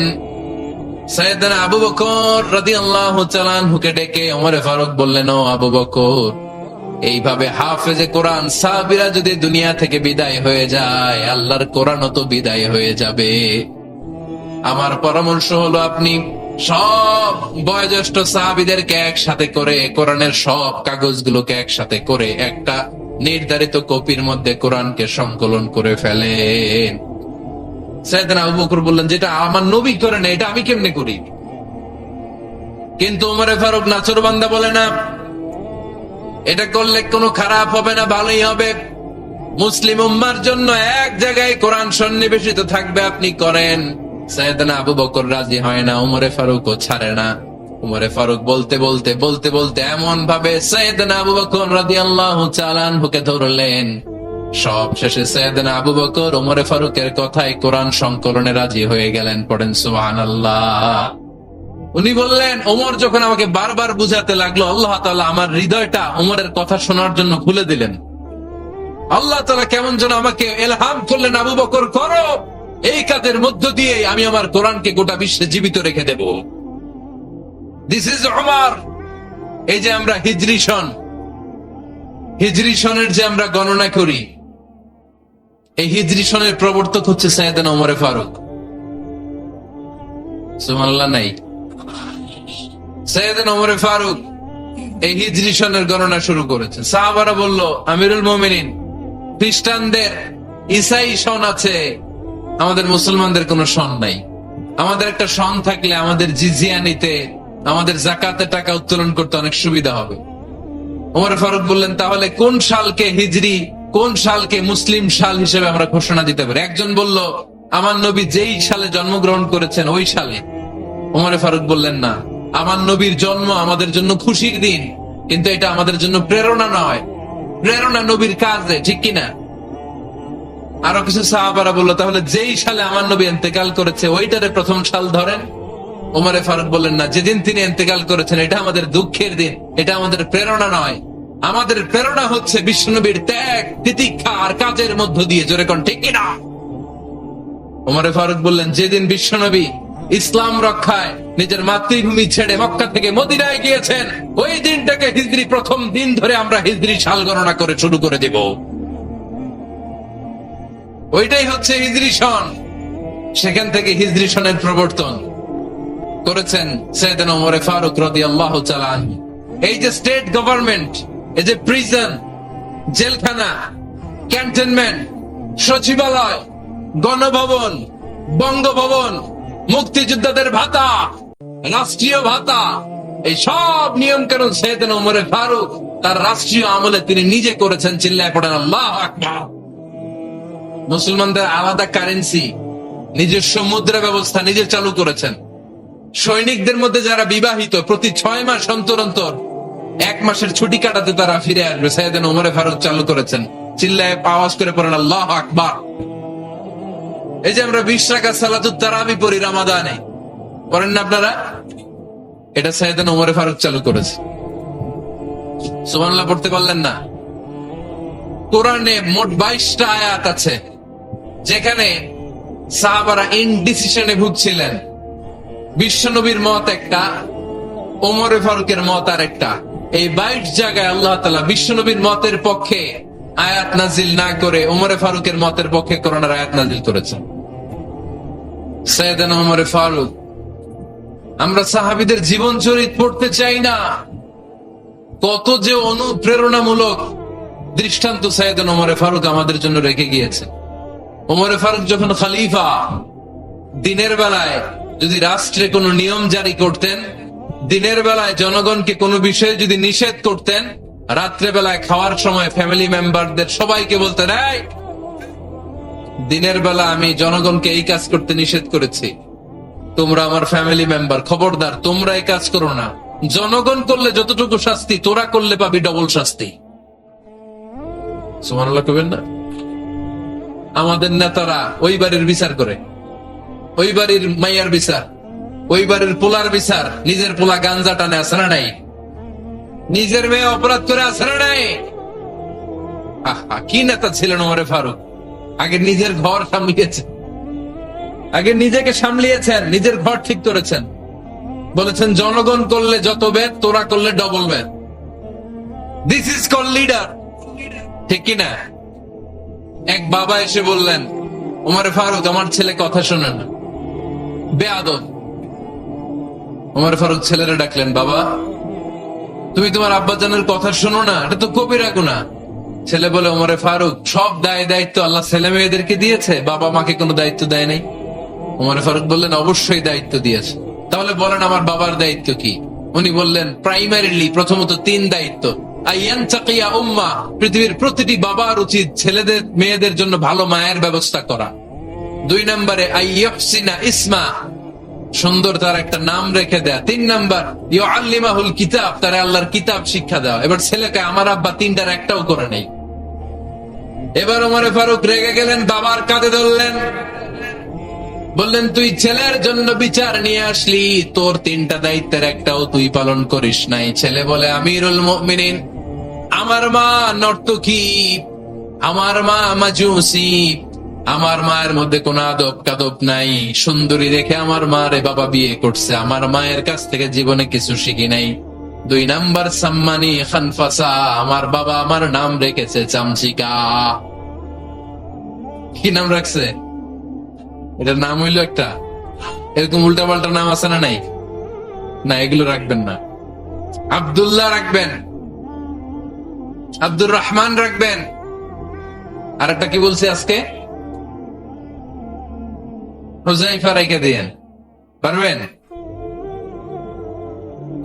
সাইয়েদনা আবু বকর রাদিয়াল্লাহু তাআলা আনহুকে ডেকে ওমরে ফারুক বললেন, ও আবু বকর, এইভাবে হাফেজে কোরআন সাহাবীরা যদি দুনিয়া থেকে বিদায় হয়ে যায়, আল্লাহর কোরআনও তো বিদায় হয়ে যাবে। আমার পরামর্শ হলো আপনি সব বয়োজ্যেষ্ঠ সাহাবীদেরকে একসাথে করে কোরআনের সব কাগজগুলোকে একসাথে করে একটা নির্ধারিত কপির মধ্যে কোরআনকে সংকলন করে ফেলেন। সাইয়েদনা আবু বকর বললেন, যেটা আমার নবী করে না, এটা আমি কেমনে করি? কিন্তু ওমরে ফারুক নাছোড়বান্দা বলে না, এটা করলে কোনো খারাপ হবে না, ভালোই হবে। মুসলিম উম্মার জন্য এক জায়গায় কোরআন সন্নিবেশিত থাকবে, আপনি করেন। সাইয়েদনা আবু বকর রাজি হয় না, ওমরে ফারুকও ছাড়ে না। ওমরে ফারুক বলতে বলতে বলতে বলতে এমন ভাবে সাইয়েদনা আবু বকর রাদিয়াল্লাহু তাআলা আনহুকে ধরলেন, সব শেষে সাইয়েদনা আবু বকর ওমরে ফারুকের কথায় কোরআন সংকলনে রাজি হয়ে গেলেন। পড়েন সুবহানাল্লাহ। উনি বললেন, ওমর যখন আমাকে বারবার বুঝাতে লাগলো, আল্লাহ তাআলা আমার হৃদয়টা ওমরের কথা শোনার জন্য খুলে দিলেন। আল্লাহ তাআলা কেমন যেন আমাকে ইলহাম করলেন, আবু বকর করো, এই কাজের মধ্য দিয়ে আমি আমার কোরআনকে গোটা বিশ্বে জীবিত রেখে দেব। This is Omar. এই যে আমরা হিজরি সনের যে আমরা গণনা করি, এই হিজরি সনের প্রবর্তক হচ্ছে সাইয়েদনা ওমর ফারুক। সুবহানাল্লাহ নাই? সাইয়েদনা ওমর ফারুক এই হিজরি সনের গণনা শুরু করেছে। সাহাবারা বলল, আমিরুল মুমিনিন, খ্রিস্টানদের ঈসাই সন আছে, আমাদের মুসলমানদের কোনো সন নাই। আমাদের একটা সন থাকলে আমাদের জিজিয়া নিতে, আমাদের জাকাতের টাকা উত্তোলন করতে অনেক সুবিধা হবে। ওমর ফারুক বললেন, তাহলে কোন সালকে হিজরি, কোন সালকে মুসলিম সাল হিসেবে আমরা ঘোষণা দিতে পারি? একজন বলল, আমার নবী যেই সালে জন্মগ্রহণ করেছেন ওই সালে। ওমর ফারুক বললেন, না, আমার নবীর জন্ম আমাদের জন্য খুশির দিন, কিন্তু এটা আমাদের জন্য প্রেরণা নয়। প্রেরণা নবীর কাজে, ঠিক কিনা? আরো কিছু সাহাবারা বললো, তাহলে যেই সালে আমার নবী ইন্তেকাল করেছে ওইটারে প্রথম সাল ধরেন। ওমর ফারুক বললেন, না, যেদিন তিনি ইন্তেকাল করেছেন এটা আমাদের দুঃখের দিন, এটা আমাদের প্রেরণা নয়। আমাদের প্রেরণা হচ্ছে বিশ্বনবীর ত্যাগ, তিতিক্ষা আর কাজের মধ্য দিয়ে। জোরে কোন ঠিক কিনা? ওমর ফারুক বললেন, যেদিন বিশ্বনবী ইসলাম রক্ষায় নিজের মাতৃভূমি ছেড়ে মক্কা থেকে মদিনায় গিয়েছেন, ওই দিনটাকে হিজরি প্রথম দিন ধরে আমরা হিজরি সাল গণনা করে শুরু করে দিব। ওইটাই হচ্ছে হিজরি সন। সেখান থেকে হিজরি সনের প্রবর্তন করেছেন সাইয়েদনা ওমর ফারুক রাদিয়াল্লাহু তাআলা আনহু। এই যে স্টেট গভর্নমেন্ট, এই যে প্রিজন, জেলখানা, ক্যান্টনমেন্ট, সচিবালয়, গণভবন, বঙ্গভবন, মুক্তিযোদ্ধাদের ভাতা, রাষ্ট্রীয় ভাতা, এই সব নিয়ম কানুন সাইয়েদনা ওমর ফারুক তার রাষ্ট্রীয় আমলে তিনি নিজে করেছেন। চিল্লায় পড়েন আল্লাহু আকবার। মুসলমানদের আলাদা কারেন্সি, নিজস্ব মুদ্রা ব্যবস্থা নিজে চালু করেছেন। সৈনিকদের মধ্যে যারা বিবাহিত, প্রতি 6 মাস অন্তর অন্তর 1 মাসের ছুটি কাটাতে তারা ফিরে আসবে। সাইয়েদনা ওমর ফারুক চালু করেছেন। চিল্লায় আওয়াজ করে পড়েন আল্লাহু আকবার। এই যে আমরা 20 রাকাত সালাতুত তারাবি পড়ি রমাদানে, পড়েন না আপনারা? এটা সাইয়েদনা ওমর ফারুক চালু করেছে। সুবহানাল্লাহ পড়তে পারলেন না? কোরআনে মোট 22টা আয়াত আছে যেখানে সাহাবারা ইনডিসিশনে ভুগছিলেন। বিশ্বনবীর মত একটা, ওমর ফারুকের মত আর একটা। এই 22 জায়গায় আল্লাহ তাআলা বিশ্বনবীর মতের পক্ষে আয়াত নাজিল না করে ওমর ফারুকের মতের পক্ষে কোরআনের আয়াত নাজিল করেছেন। সাইয়েদনা ওমর ফারুক, আমরা সাহাবীদের জীবন চরিত পড়তে চাই না, কত যে অনুপ্রেরণামূলক দৃষ্টান্ত সাইয়েদনা ওমর ফারুক আমাদের জন্য রেখে গিয়েছে। ওমর ফারুক যখন খলিফা, দিনের বেলায় যদি রাষ্ট্রে কোনো নিয়ম জারি করতেন, দিনের বেলায় জনগণকে কোনো বিষয়ে যদি নিষেধ করতেন, রাত্রে বেলায় খাওয়ার সময় ফ্যামিলি মেম্বারদের সবাইকে বলতেন, এই দিনের বেলা আমি জনগণকে এই কাজ করতে নিষেধ করেছি, তোমরা আমার ফ্যামিলি মেম্বার, খবরদার তোমরা এই কাজ করো না। জনগণ করলে যতটুকু শাস্তি, তোরা করলে পাবি ডবল শাস্তি। সুবহানাল্লাহ কইবেন না? আমাদের নেতারা ওই বাড়ির বিচার করে, ওই বাড়ির মাইয়ার বিচার, ওই বাড়ির পোলার বিচার। নিজের পোলা গাঞ্জা টানে, আছে না নাই? নিজের মেয়ে অপরাধ করে, আছে না নাই? আহা, কি নেতা ছিলেন ওমর ফারুক! আগে নিজের ঘর সামলিয়েছেন, আগে নিজেকে সামলিয়েছেন, নিজের ঘর ঠিক করেছেন। বলেছেন জনগণ করলে যত বেদ, তোরা করলে double Veda. This is call leader, ঠিক কিনা? এক বাবা এসে বললেন, ওমর ফারুক আমার ছেলে কথা শোনে না, বেয়াদব। ওমর ফারুক ছেলেরা ডাকলেন, বাবা তুমি তোমার আব্বাজানের কথা শোনো না, এটা তো কবিরা গুনাহ। ছেলে বলে, ওমর ফারুক সব দায় দায়িত্ব আল্লাহ ছেলে মেয়েদেরকে দিয়েছে, বাবা মাকে কোনো দায়িত্ব দেয় নাই। ওমর ফারুক বললেন, অবশ্যই দায়িত্ব দিয়েছে। তাহলে বলেন আমার বাবার দায়িত্ব কি? উনি বললেন, প্রাইমারিলি প্রথমত 3 দায়িত্ব। আইয়ানতাকিয়া উম্মাহ, পৃথিবীর প্রতিটি বাবার উচিত ছেলেদের মেয়েদের জন্য ভালো মায়ের ব্যবস্থা করা। 2 নম্বরে আইয়ুহসিনা ইসমা, সুন্দর তার একটা নাম রেখে দেয়া। 3 নাম্বার ইউআল্লিমাহুল কিতাব, তার আল্লাহর কিতাব শিক্ষা দেওয়া। এবার ছেলেকে আমার আব্বা 3টার একটাও করে নেই। এবার ওমর ফারুক রেগে গেলেন, বাবার কাঁধে ধরলেন, বললেন, তুই ছেলের জন্য বিচার নিয়ে আসলি, তোর 3টা দায়িত্বের একটাও তুই পালন করিস নাই। ছেলে বলে, আমিরুল মুমিনিন, আমার মা নর্তকী, আমার মা মাজুসি, আমার মায়ের মধ্যে কোন আদব কাদব নাই, সুন্দরী দেখে আমার মা রে বাবা বিয়ে করছে, আমার মায়ের কাছ থেকে জীবনে কিছু শিখি নাই। দুই নাম্বার সাম্মানি খানফাসা, আমার বাবা আমার নাম রেখেছে চামচিকা। কি নাম রাখছে? এটার নাম হইলো একটা, এরকম উল্টা পাল্টা নাম আছে না? নাই না, এগুলো রাখবেন না। আব্দুল্লাহ রাখবেন, আব্দুর রহমান রাখবেন। আর একটা কি বলছি আজকে? হুজাইফা রেখে দিয়েন, পারবেন?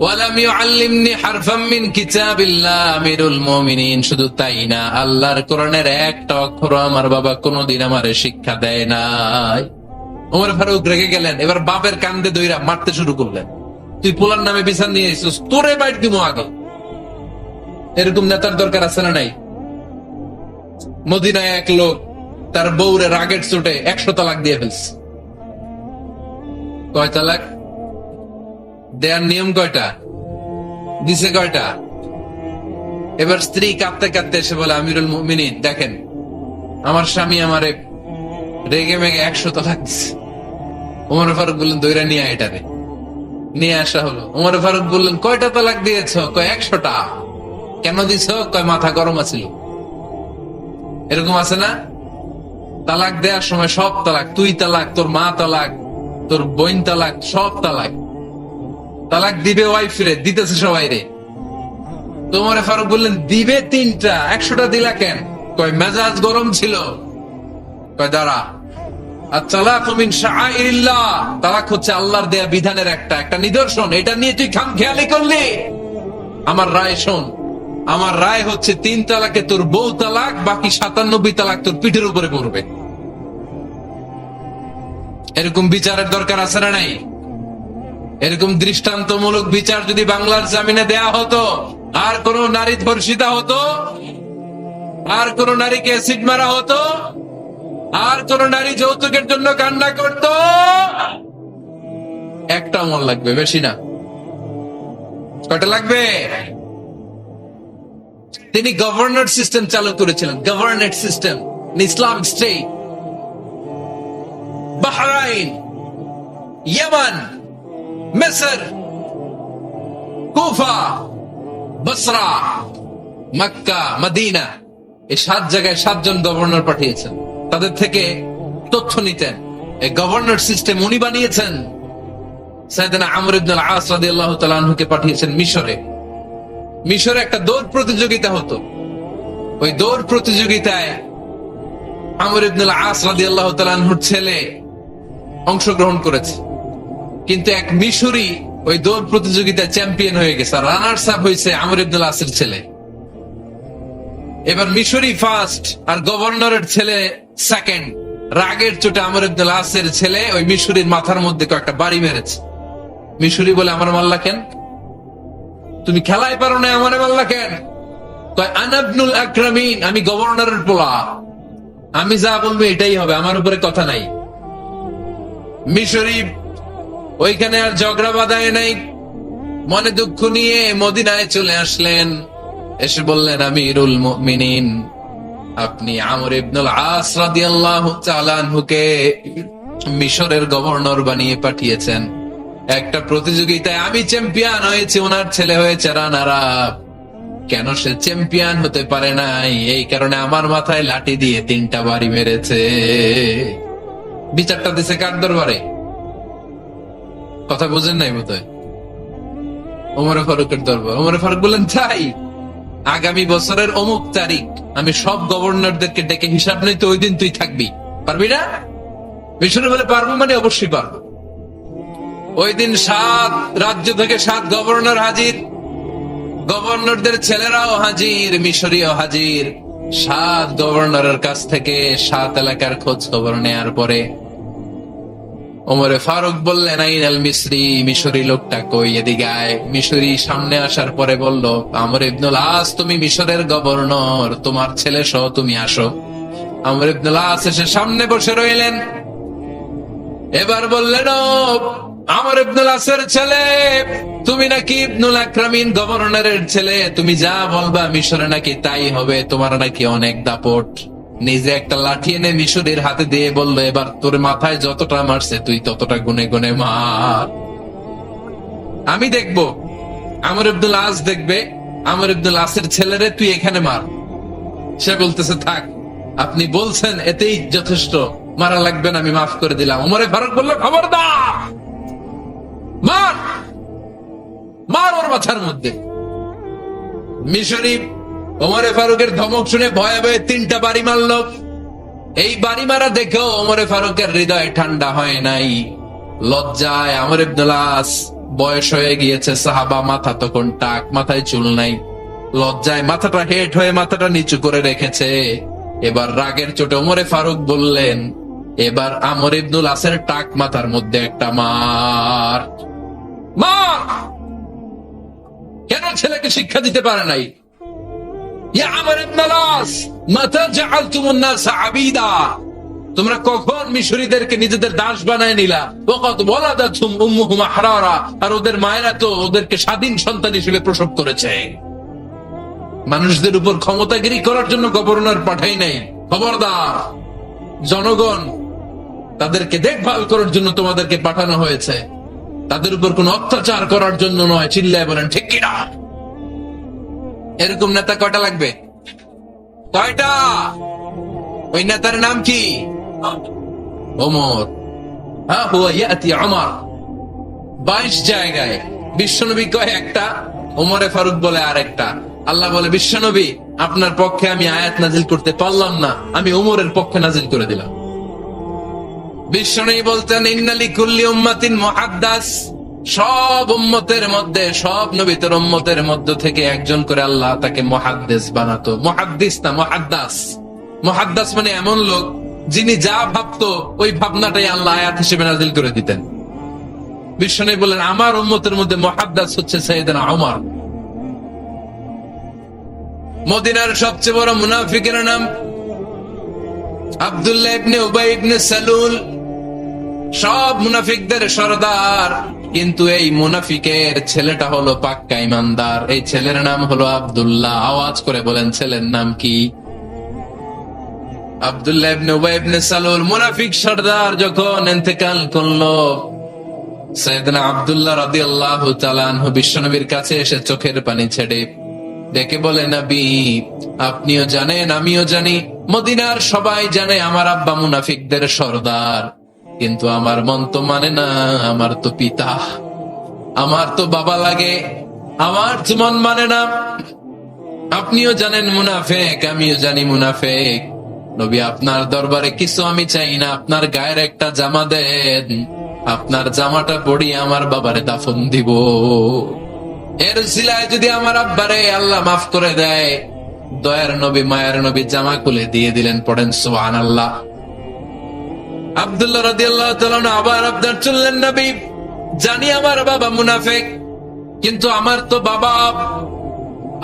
ওয়ালাম ইউআল্লিমনি হারফাম মিন কিতাবিল্লাহ আমিরুল মুমিনিন। শুধু তাই না, আল্লাহর কোরআনের একটা অক্ষর আমার বাবা কোনদিন আমারে শিক্ষা দেয় নাই। ওমর ফারুক রেগে গেলেন, এবার বাপের কান্দে দইরা মারতে শুরু করলেন। তুই পোলার নামে বিচার নিয়ে এসেছিস, তোরে বাইট দিব আগে। এরকম নেতার দরকার আছে না নাই? মদিনায় এক লোক তার বউরে রাগের চোটে 100 তালাক দিয়ে ফেলছে। কয় তালাক দেয়ার নিয়ম? কয়টা দিছে? কয়টা? এবার স্ত্রী কাঁদতে কাঁদতে এসে বলে, আমিরুল মুমিনিন দেখেন, আমার স্বামী আমারে রেগে মেগে 100 তালাক দিছে। ওমর ফারুক বললেন, দইরা নিয়ে এটারে নিয়ে আসা হলো। ওমর ফারুক বললেন, কয়টা তালাক দিয়েছ? কয় 100টা। কেন দিছ? কয় মাথা গরম আছিল। এরকম আছে না? তালাক দেওয়ার সময় সব তালাক, তুই তালাক, তোর মা তালাক, তোর বোন তালাক, সব তালাক। তালাক দিবে ওয়াইফ রে, দিতেছে সবাই রে। তোমার ফারুক বললেন, দিবে 3টা, 100টা দিলা কেন? কয় মেজাজ গরম ছিল। কয় দাঁড়া, আত-তালাকু মিন শাআইরিল্লাহ, তালাক হচ্ছে আল্লাহর দেয়া বিধানের একটা নিদর্শন। এটা নিয়ে তুই খামখেয়ালি করলি? আমার রায় শোন, আমার রায় হচ্ছে 3 তালাকে তোর বউ তালাক, বাকি 97 তালাক তোর পিঠের উপরে পড়বে। এরকম বিচারের দরকার আছে না নাই? এরকম দৃষ্টান্তমূলক বিচার যদি বাংলার জামিনে দেয়া হতো, আর কোন নারী ধর্ষিতা হতো, আর কোন নারীকে অ্যাসিড মারা হতো, আর কোন নারী যৌতুকের জন্য কান্না করত, একটা মন লাগবে, বেশি না। কয়টা লাগবে? তিনি গভর্নর সিস্টেম চালু করেছিলেন, governor system, Islamic state. Bahrain, Yemen, মিসর, কুফা, বসরা, মক্কা, মদিনা, এই 7 জায়গায় 7 জন গভর্নর পাঠিয়েছেন। তাদের থেকে তথ্য নিতেন। এই গভর্নর সিস্টেম উনি বানিয়েছেন। সাইয়েদনা আমর ইবনে আল-আস রাদিয়াল্লাহু তাআলা আনহুকে পাঠিয়েছেন মিশরে। মিশরে একটা দৌড় প্রতিযোগিতা হতো। ওই দৌড় প্রতিযোগিতায় আমর ইবনে আল-আস রাদিয়াল্লাহু তাআলা আনহুর ছেলে অংশগ্রহণ করেছে, কিন্তু এক মিশরি ওই দৌড় প্রতিযোগিতায় চ্যাম্পিয়ন হয়ে গেছে। রানার্স আপ হয়েছে আমর ইবনে আল-আসের ছেলে। এবার মিশরি ফার্স্ট আর গভর্নরের ছেলে সেকেন্ড। রাগের চোটে আমর ইবনে আল-আসের ছেলে ওই মিশরির মাথার মধ্যে কয়েকটা বাড়ি মেরেছে। মিশরি বলে, আমার মাল্লা কেন? তুমি খেলায় পারো না, আমার মাল্লা কেন? কয় আনা ইবনুল আকরামিন, আমি গভর্নরের পোলা, আমি যা বলবো এটাই হবে, আমার উপরে কথা নাই। মিশরি ওইখানে আর ঝগড়া বাঁধায় নাই, মনে দুঃখ নিয়ে মদিনায় চলে আসলেন। এসে বললেন, আমিরুল মুমিনিন, আপনি আমর ইবনুল আস রাদিয়াল্লাহু তাআলা আনহুকে মিশরের গভর্নর বানিয়ে পাঠিয়েছেন। একটা প্রতিযোগিতায় আমি চ্যাম্পিয়ন হয়েছি, ওনার ছেলে হয়েছে রানার আপ। কেন সে চ্যাম্পিয়ন হতে পারে নাই? এই কারণে আমার মাথায় লাঠি দিয়ে 3টা বাড়ি মেরেছে। বিচারটা দিছে কার দরবারে? কথা বুঝেন নাই বোধহয়? ওমর ফারুকের দরবার। ওমর ফারুক বললেন, তাই আগামী বছরের অমুক তারিখ আমি সব গভর্নরদেরকে ডেকে হিসাব নিতে, ওই দিন তুই থাকবি, পারবি না? মিশরে বলে, পারবো মানে অবশ্যই পারবো। ওই দিন 7 রাজ্য থেকে 7 গভর্নর হাজির, গভর্নরদের ছেলেরাও হাজির, মিশরীয় হাজির। 7 গভর্নরের কাছ থেকে 7 এলাকার খোঁজ খবর নেয়ার পরে ওমরে ফারুক বললেন, আইন আল মিসরি, মিশরি লোকটা কই, এদিকে আয়। মিশরি সামনে আসার পরে বলল, আমর ইবনুল আস, তুমি মিশরের গভর্নর, তোমার ছেলে সহ তুমি আসো। আমর ইবনুল আস এসে সামনে বসে রইলেন। এবার বললেন, ও আমর ইবনুল আসের ছেলে, তুমি নাকি ইবনুল আকরামিন গভর্নরের ছেলে, তুমি যা বলবা মিশরে নাকি তাই হবে, তোমার নাকি অনেক দাপট। নিজে একটা লাঠি এনে মিশরের হাতে দিয়ে বলল, এবার তোর মাথায় যতটা মারছে তুই ততটা গুনে গুনে মার, আমি দেখবো আমর ইবনুল আস দেখবে, আমর ইবনুল আসের ছেলেরে তুই এখানে মার। সে বলতেছে থাক, আপনি বলছেন এতেই যথেষ্ট, মারা লাগবে না, আমি মাফ করে দিলাম। ওমরে ফারুক বলল খবরদার, মার, মার ওর মাথার মধ্যে। মিশরি ওমরে ফারুকের ধমক শুনে ভয়ে ভয়ে 3টা বাড়ি মারল। এই বাড়ি মারা দেখেও ওমরে ফারুকের হৃদয় ঠান্ডা হয় নাই। লজ্জায় আমর ইবনুল আস, বয়স হয়ে গিয়েছে সাহাবা, মাথা তখন টাক, মাথায় চুল নাই, লজ্জায় মাথাটা হেট হয়ে মাথাটা নিচু করে রেখেছে। এবার রাগের চোটে ওমরে ফারুক বললেন, এবার আমর ইবনুল আসের টাক মাথার মধ্যে একটা মার, মার। কেন ছেলেকে শিক্ষা দিতে পারে নাই? ইয়া আমর ইবনুল আস, মাতা জাআলতুমুন নাস আবিদা, তোমরা কখন মিশরীদেরকে নিজেদের দাস বানায় নিলা? ওয়াকাদ ওয়ালাদাতুহুম উম্মুহুম আহরারা, আর ওদের মায়েরা তো ওদেরকে স্বাধীন সন্তান হিসেবে প্রসব করেছে। মানুষদের উপর ক্ষমতাগিরি করার জন্য গভর্নর পাঠাই নাই। খবরদার, জনগণ তাদেরকে দেখভাল করার জন্য তোমাদেরকে পাঠানো হয়েছে, তাদের উপর কোন অত্যাচার করার জন্য নয়। চিল্লায় বলেন ঠিক কিনা? এরকম নেতা কয়টা লাগবে? কয়টা? ওই নেতার নাম কি? ওমর। হ্যাঁ, হুয়া ইয়াতি ওমর। 22 জায়গায় বিশ্বনবী কয় একটা, ওমরে ফারুক বলে আরেকটা। আল্লাহ বলে বিশ্বনবী আপনার পক্ষে আমি আয়াত নাজিল করতে পারলাম না, আমি ওমরের পক্ষে নাজিল করে দিলাম। বিশ্বনবী বলতেন ইন্না লিকুল্লি উম্মাতিন মুহাদ্দাস, সব উম্মতের মধ্যে, সব নবীদের উম্মতের মধ্য থেকে একজন করে আল্লাহ তাকে মুহাদ্দিস বানাতো। মুহাদ্দিস না, মুহাদ্দাস। মুহাদ্দাস মানে এমন লোক যিনি যা ভাবতো ওই ভাবনাটাই আল্লাহ আয়াত হিসেবে নাজিল করে দিতেন। বিশ্বনবী বলেন আমার উম্মতের মধ্যে মুহাদ্দাস হচ্ছে সাইয়েদনা ওমর। মদিনার সবচেয়ে বড় মুনাফিকের নাম আব্দুল্লাহ ইবনে উবাই ইবনে সালুল, সব মুনাফিকদের সরদার। কিন্তু এই মুনাফিকের ছেলেটা হলো পাক্কা ইমানদার। এই ছেলের নাম হলো আব্দুল্লাহ। আওয়াজ করে বলেন ছেলের নাম কি? আব্দুল্লাহ ইবনে উবাই ইবনে সালুল। মুনাফিক সরদার যখন ইন্তেকাল করলো, সাইয়েদনা আব্দুল্লাহ রাদিয়াল্লাহু তাআলা আনহু বিশ্বনবীর কাছে এসে চোখের পানি ছেড়ে ডেকে বলে, নবী আপনিও জানেন আমিও জানি, মদিনার সবাই জানে আমার আব্বা মুনাফিকদের সরদার, কিন্তু আমার মন তো মানে না, আমার তো পিতা, আমার তো বাবা লাগে, আমার তো মন মানে না। আপনিও জানেন মুনাফিক, আমিও জানি মুনাফিক। নবী আপনার দরবারে কিছু আমি চাই না, আপনার গায়ের একটা জামা দেন, আপনার জামাটা পরিয়ে আমার বাবারে দাফন দিব। এর উসিলায় যদি আমার আব্বারে আল্লাহ মাফ করে দেয়, দয়ার নবী মায়ের নবী জামা খুলে দিয়ে দিলেন। পড়েন সুবহানাল্লাহ। আব্দুল্লাহ রাদিয়াল্লাহু তাআলা আবার আবদার চললেন, নবী জানি আমার বাবা মুনাফিক, কিন্তু আমার তো বাবা,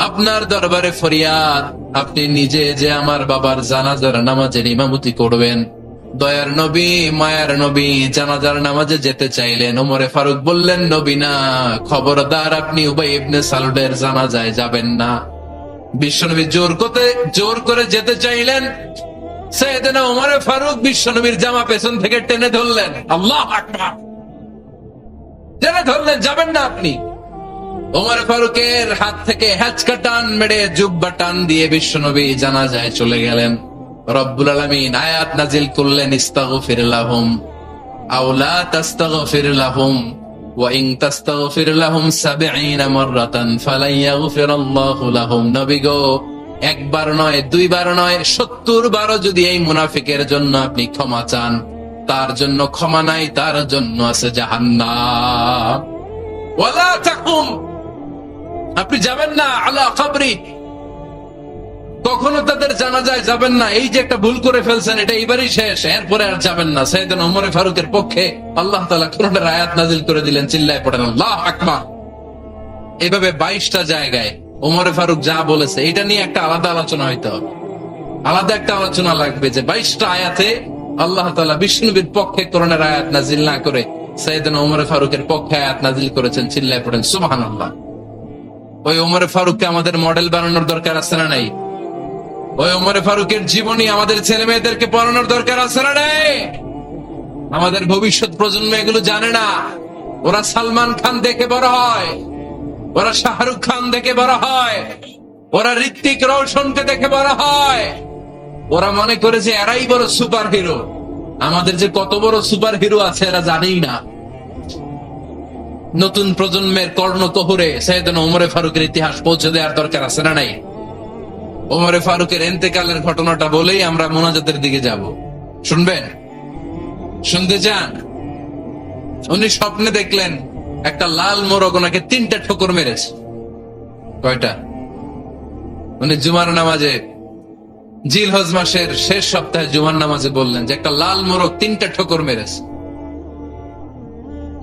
আপনার দরবারে ফরিয়াদ, আপনি নিজে যে আমার বাবার জানাজার নামাজের ইমামতি করবেন। দয়ার নবী মায়ার নবী জানাজার নামাজে যেতে চাইলেন। ওমরে ফারুক বললেন, নবী না, খবরদার আপনি উবাই ইবনে সালুলের জানাজায় যাবেন না। বিশ্বনবী জোর করে যেতে চাইলেন। সাইয়েদনা ওমরে ফারুক বিশ্বনবীর জামা পেছন থেকে টেনে ধরলেন। আল্লাহু আকবার। টেনে ধরলেন, যাবেন না আপনি। ওমর ফারুকের হাত থেকে হ্যাচকা টান মেরে জুব্বা টান দিয়ে বিশ্বনবী জানাজায় চলে গেলেন। রব্বুল আলামিন আয়াত নাজিল করলেন, ইস্তাগফির লাহুম আও লা তাস্তাগফির লাহুম ওয়া ইন তাস্তাগফির লাহুম ৭০ মাররাতান ফালান ইয়াগফিরাল্লাহু লাহুম। নবী গো, একবার নয়, দুইবার নয়, ৭০ বারও যদি এই মুনাফিকের জন্য আপনি ক্ষমা চান, তার জন্য ক্ষমা নাই, তার জন্য আছে জাহান্নাম। ওয়ালা তাকুম, আপনি যাবেন না আলা কবরি, কখনো তাদের জানাজায় যাবেন না। এই যে একটা ভুল করে ফেলছেন, এটা এবারই শেষ, এরপরে আর যাবেন না। সাইয়েদনা ওমর ফারুকের পক্ষে আল্লাহ তাআলা কোরআনের আয়াত নাযিল করে দিলেন। চিল্লায় পড়েন আল্লাহু আকবার। এইভাবে 22টা জায়গায় ওমর ফারুক যা বলেছে, এটা নিয়ে একটা আলাদা আলোচনা হইতে হবে, আলাদা একটা আলোচনা লাগবে যে 22টা আয়াতে আল্লাহ তাআলা বিশ্বনবীর পক্ষে কোরআনের আয়াত নাযিল না করে সাইয়েদনা ওমর ফারুকের পক্ষে আয়াত নাযিল করেছেন। চিল্লায় পড়েন সুবহানাল্লাহ। ওই ওমর ফারুককে আমাদের মডেল বানানোর দরকার আছে না নাই? ওই ওমর ফারুকের জীবনী আমাদের ছেলে মেয়েদেরকে পড়ানোর দরকার আছে না নাই? আমাদের ভবিষ্যৎ প্রজন্ম এগুলো জানে না, ওরা সালমান খান দেখে বড় হয়, ওরা শাহরুখ খান দেখে বড় হয়, ওরা ঋত্বিক রোশনকে দেখে বড় হয়। ওরা মনে করে যে এরাই বড় সুপার হিরো। আমাদের যে কত বড় সুপার হিরো আছে এরা জানেই না। নতুন প্রজন্মের কর্ণকহরে সৈয়দনা ওমরে ফারুকের ইতিহাস পৌঁছে দেওয়ার দরকার আছে না নাই? ওমরে ফারুকের ইন্তেকালের ঘটনাটা বলেই আমরা মোনাজাতের দিকে যাব। শুনবেন? শুনতে চান? উনি স্বপ্নে দেখলেন একটা লাল মোরগ ওনাকে 3টা ঠোকর মেরেছে। কয়টা? উনি জুমার নামাজে, জিলহজ মাসের শেষ সপ্তাহে জুমার নামাজে বললেন যে একটা লাল মোরগ 3টা ঠোকর মেরেছে।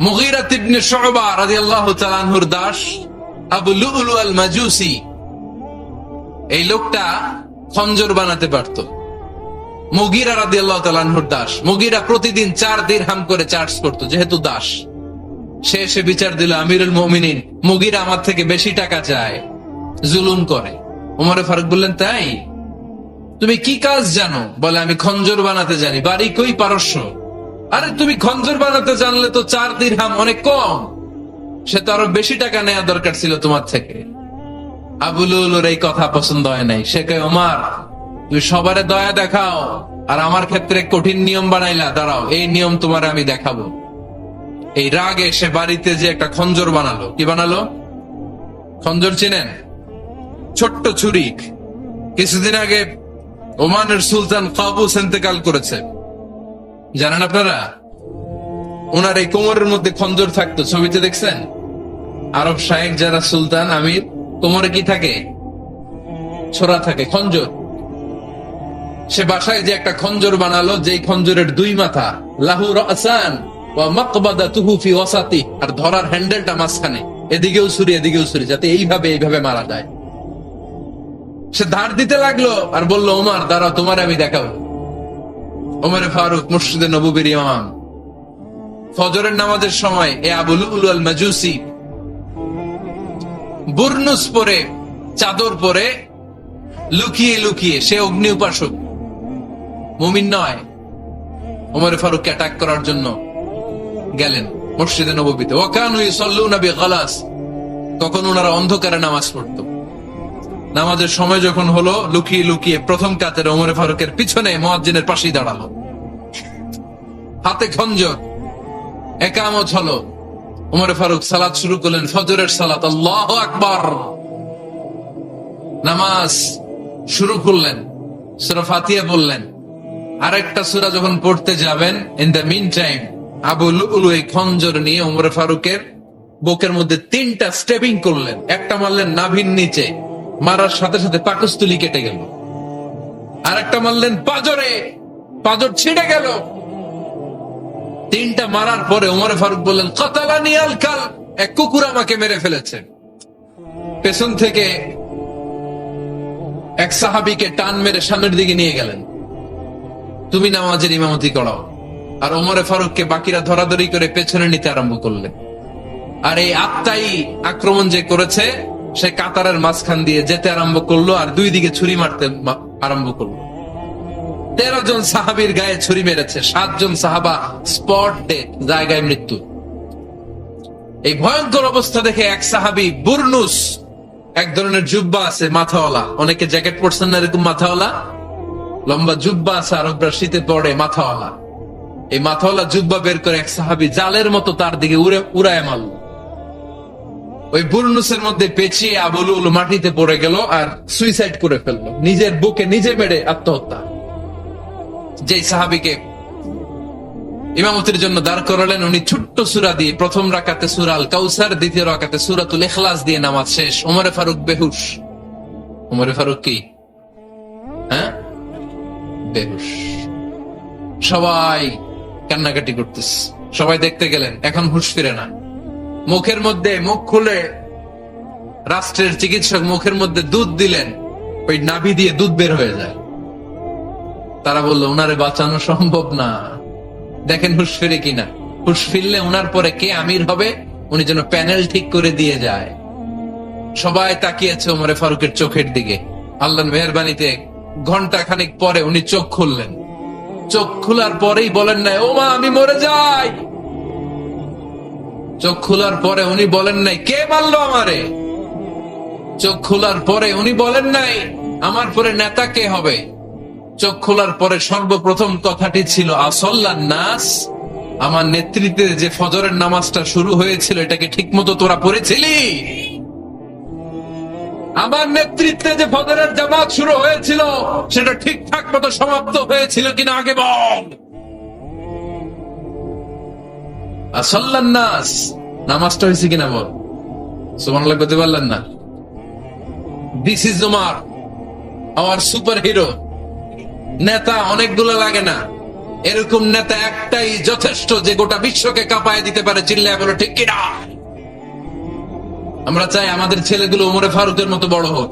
মুগীরা ইবনে শুবা রাদিয়াল্লাহু তাআলা আনহুর দাস আবু লুলু আল মাজুসি, এই লোকটা খঞ্জর বানাতে পারত। মুগীরা রাদিয়াল্লাহু তাআলা আনহুর দাস। মুগীরা প্রতিদিন 4 দিরহাম করে চার্জ করত, যেহেতু দাস। সে এসে বিচার দিল, আমিরুল মুমিনিন, মুগীরা আমার থেকে বেশি টাকা চায়, জুলুম করে। ওমরে ফারুক বললেন, তাই? তুমি কি কাজ জানো? বলে, আমি খঞ্জর বানাতে জানি। বাড়ি কই? পারস্য। আরে তুমি খঞ্জর বানাতে জানলে তো 4 দিরহাম অনেক কম। সে তো আরো বেশি টাকা নেওয়া দরকার ছিল তোমার থেকে। আবু লুলুর এই কথা পছন্দ হয় নাই। সে কয়, ওমর, তুমি সবারে দয়া দেখাও আর আমার ক্ষেত্রে কঠিন নিয়ম বানাইলা, দাঁড়াও, এই নিয়ম তোমার আমি দেখাবো। এই রাগে সে বাড়িতে যে একটা খঞ্জর বানালো। কি বানালো? খঞ্জর চিনেন? ছোট্ট ছুরি। কিছুদিন আগে ওমানের সুলতান কাবুস ইন্তেকাল করেছে, জানেন আপনারা? ওনার এই কোমরের মধ্যে খঞ্জর থাকতো, ছবিতে দেখছেন? আরব শাহেক যারা সুলতান, আমির, কোমরে কি থাকে? ছোরা থাকে, খঞ্জর। সে বাসায় যে একটা খঞ্জর বানালো, যেই খঞ্জরের 2 মাথা, লাহু রাসান ওয়া মাকবাদাতুহু ফি ওয়াসাতি, আর ধরার হ্যান্ডেলটা মাঝখানে, এদিকেও ছুরি এদিকেও ছুরি, যাতে এইভাবে মারা যায়। সে ধার দিতে লাগলো আর বলল, ওমর দাঁড়াও, তোমার আমি দেখাবো। ওমরে ফারুক মসজিদে নববীর ইমাম, ফজরের নামাজের সময় এ আবু লুলু আল মাজুসি বুরনুস পরে, চাদর পরে, লুকিয়ে লুকিয়ে, সে অগ্নি উপাসক, মুমিন নয়। ওমরে ফারুককে অ্যাটাক করার জন্য গেলেন মসজিদে নববীতে। ওয়াকানু ইসাল্লুনা বিগালাস, তখন ওনারা অন্ধকারে নামাজ পড়তো। নামাজের সময় যখন হলো, লুকিয়ে লুকিয়ে প্রথম কাতারে ওমরে ফারুকের পিছনে মুয়াজ্জিনের পাশেই দাঁড়ালো, হাতে খঞ্জর। ইকামত হলো, ওমরে ফারুক সালাত শুরু করলেন, ফজরের সালাত। আল্লাহু আকবার। নামাজ শুরু করলেন, সূরা ফাতিহা বললেন। আরেকটা সূরা যখন পড়তে যাবেন, in the mean time Abu Lulu এই খঞ্জর নিয়ে ওমরে ফারুকের বুকের মধ্যে 3টা স্টেপিং করলেন। একটা মারলেন নাভির নিচে, মারার সাথে সাথে পাকস্থলী কেটে গেল। আরেকটা মারলেন পাজরে, পাজর ছিঁড়ে গেল। 3টা মারার পরে ওমরে ফারুক বললেন, কাতালানি আল কাল, এক কুকুর আমাকে মেরে ফেলেছে। পেছন থেকে এক সাহাবীকে টান মেরে সামনের দিকে নিয়ে গেলেন, তুমি নামাজের ইমামতি করাও। আর ওমরে ফারুককে বাকিরা ধরাধরি করে পেছনে নিতে আরম্ভ করলেন। আর এই আত্মাই আক্রমণ যে করেছে, সে কাতারের মাঝখান দিয়ে যেতে আরম্ভ করলো আর 2 দিকে ছুরি মারতে আরম্ভ করলো। 13 জন সাহাবীর গায়ে ছুরি মেরেছে। 7 জন সাহাবা স্পট ডেথ, জায়গায় মৃত্যু। এই ভয়ঙ্কর অবস্থা দেখে এক সাহাবী বুরনুস, এক ধরনের জুব্বা আছে মাথাওয়ালা, অনেকে জ্যাকেট পরছেন না এরকম মাথাওয়ালা, লম্বা জুব্বা আছে, আরবরা শীতে পড়ে মাথাওয়ালা। এই মাথাওয়ালা জুব্বা বের করে এক সাহাবী জালের মতো তার দিকে উড়ায় মারল। ওই বুরনুসের মধ্যে পেঁচিয়ে আবু লুলু মাটিতে পড়ে গেল আর সুইসাইড করে ফেললো, নিজের বুকে নিজে মেরে আত্মহত্যা। যে সাহাবীকে ইমামতির জন্য দাঁড় করালেন, উনি ছোট্ট সূরা দিয়ে, প্রথম রাকাতে সূরা আল কাউসার, দ্বিতীয় রাকাতে সূরাতুল ইখলাস দিয়ে নামাজ শেষ। ওমরে ফারুক বেহুশ। ওমরে ফারুক কি? বেহুশ। সবাই কান্নাকাটি করতেছে, সবাই দেখতে গেলেন, এখন হুঁশ ফিরে না। মুখের মধ্যে, মুখ খুলে রাষ্ট্রের চিকিৎসক মুখের মধ্যে দুধ দিলেন, ওই নাভি দিয়ে দুধ বের হয়ে যায়। তারা বললো, উনারে বাঁচানো সম্ভব না, দেখেন হুঁশ ফিরে কিনা। হুঁশ ফিরলে উনার পরে কে আমির হবে, উনি যেন প্যানেল ঠিক করে দিয়ে যায়। সবাই তাকিয়েছে ওমরে ফারুকের চোখের দিকে। আল্লাহর মেহেরবানিতে ঘন্টা খানিক পরে উনি চোখ খুললেন। চোখ খোলার পরেই বলেন না, ও মা, আমি মরে যাই। চোখ খোলার পরে উনি বলেন নাই কে মারলো আমারে। চোখ খোলার পরে উনি বলেন নাই আমার পরে নেতা কে হবে। চোখ খোলার পরে সর্বপ্রথম কথাটি ছিল আসল্লান নাস, আমার নেতৃত্বে যে ফজরের নামাজটা শুরু হয়েছিল এটাকে ঠিক মতো তোরা পড়েছিলি। আমার নেতৃত্বে যে ফজরের জামাত শুরু হয়েছিল সেটা ঠিকঠাক মতো সমাপ্ত হয়েছিল কিনা আগে বল। আসল্লান নাস, নামাজটা হয়েছে কিনা বল। সুবহানাল্লাহ বলতে পারলেন না। This is Umar, hour super hero. নেতা অনেকগুলো লাগে না, এরকম নেতা একটাই যথেষ্ট যে গোটা বিশ্বকে কাঁপায় দিতে পারে। চিল্লায় বলো ঠিক কিনা। আমরা চাই আমাদের ছেলেগুলো উমরে ফারুকের মতো বড় হোক।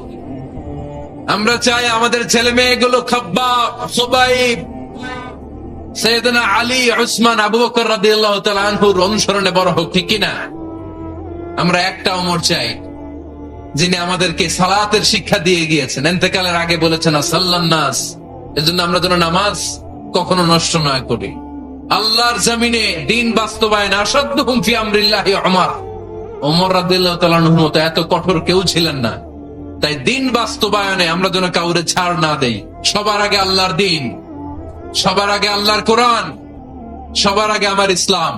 আমরা চাই আমাদের ছেলে মেয়েগুলো খাব্বাব, সুবাইব, সাইয়েদনা আলী, উসমান, আবু বকর রাদিয়াল্লাহু তাআলা আনহুর অনুসরণে বড় হোক, ঠিক কিনা। আমরা একটা ওমর চাই যিনি আমাদেরকে সালাতের শিক্ষা দিয়ে গিয়েছেন, ইন্তেকালের আগে বলেছেন আসাল্লান নাস। এজন্য আমরা যেন নামাজ কখনো নষ্ট না করি। আল্লাহর জমিনে দ্বীন বাস্তবায়ন আসাদুহুম ফি আমরিল্লাহি উমর। ওমর রাদিয়াল্লাহু তাআলা আনহুর মতো এত কঠোর কেউ ছিলেন না। তাই দ্বীন বাস্তবায়নে আমরা যেন কাউরে ছাড় না দেই। সবার আগে আল্লাহর দ্বীন, সবার আগে আল্লাহর কোরআন, সবার আগে আমার ইসলাম,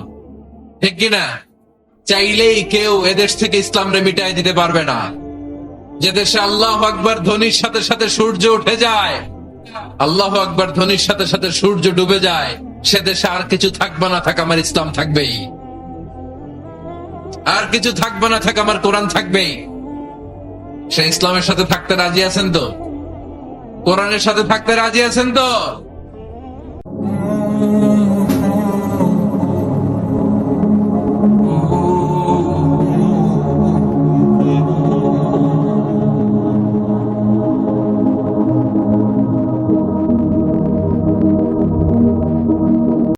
ঠিক কিনা। চাইলেই কেউ এদেশ থেকে ইসলামরে মিটাই দিতে পারবে না। যে দেশে আল্লাহু আকবার ধ্বনির সাথে সাথে সূর্য উঠে যায়, আল্লাহু আকবার ধ্বনির সাথে সাথে সূর্য ডুবে যায়, সে দেশে আর কিছু থাকবে না থাক আমার ইসলাম থাকবেই, আর কিছু থাকবে না থাক আমার কোরআন থাকবেই। সে ইসলামের সাথে থাকতে রাজি আছেন তো? কোরআনের সাথে থাকতে রাজি আছেন তো?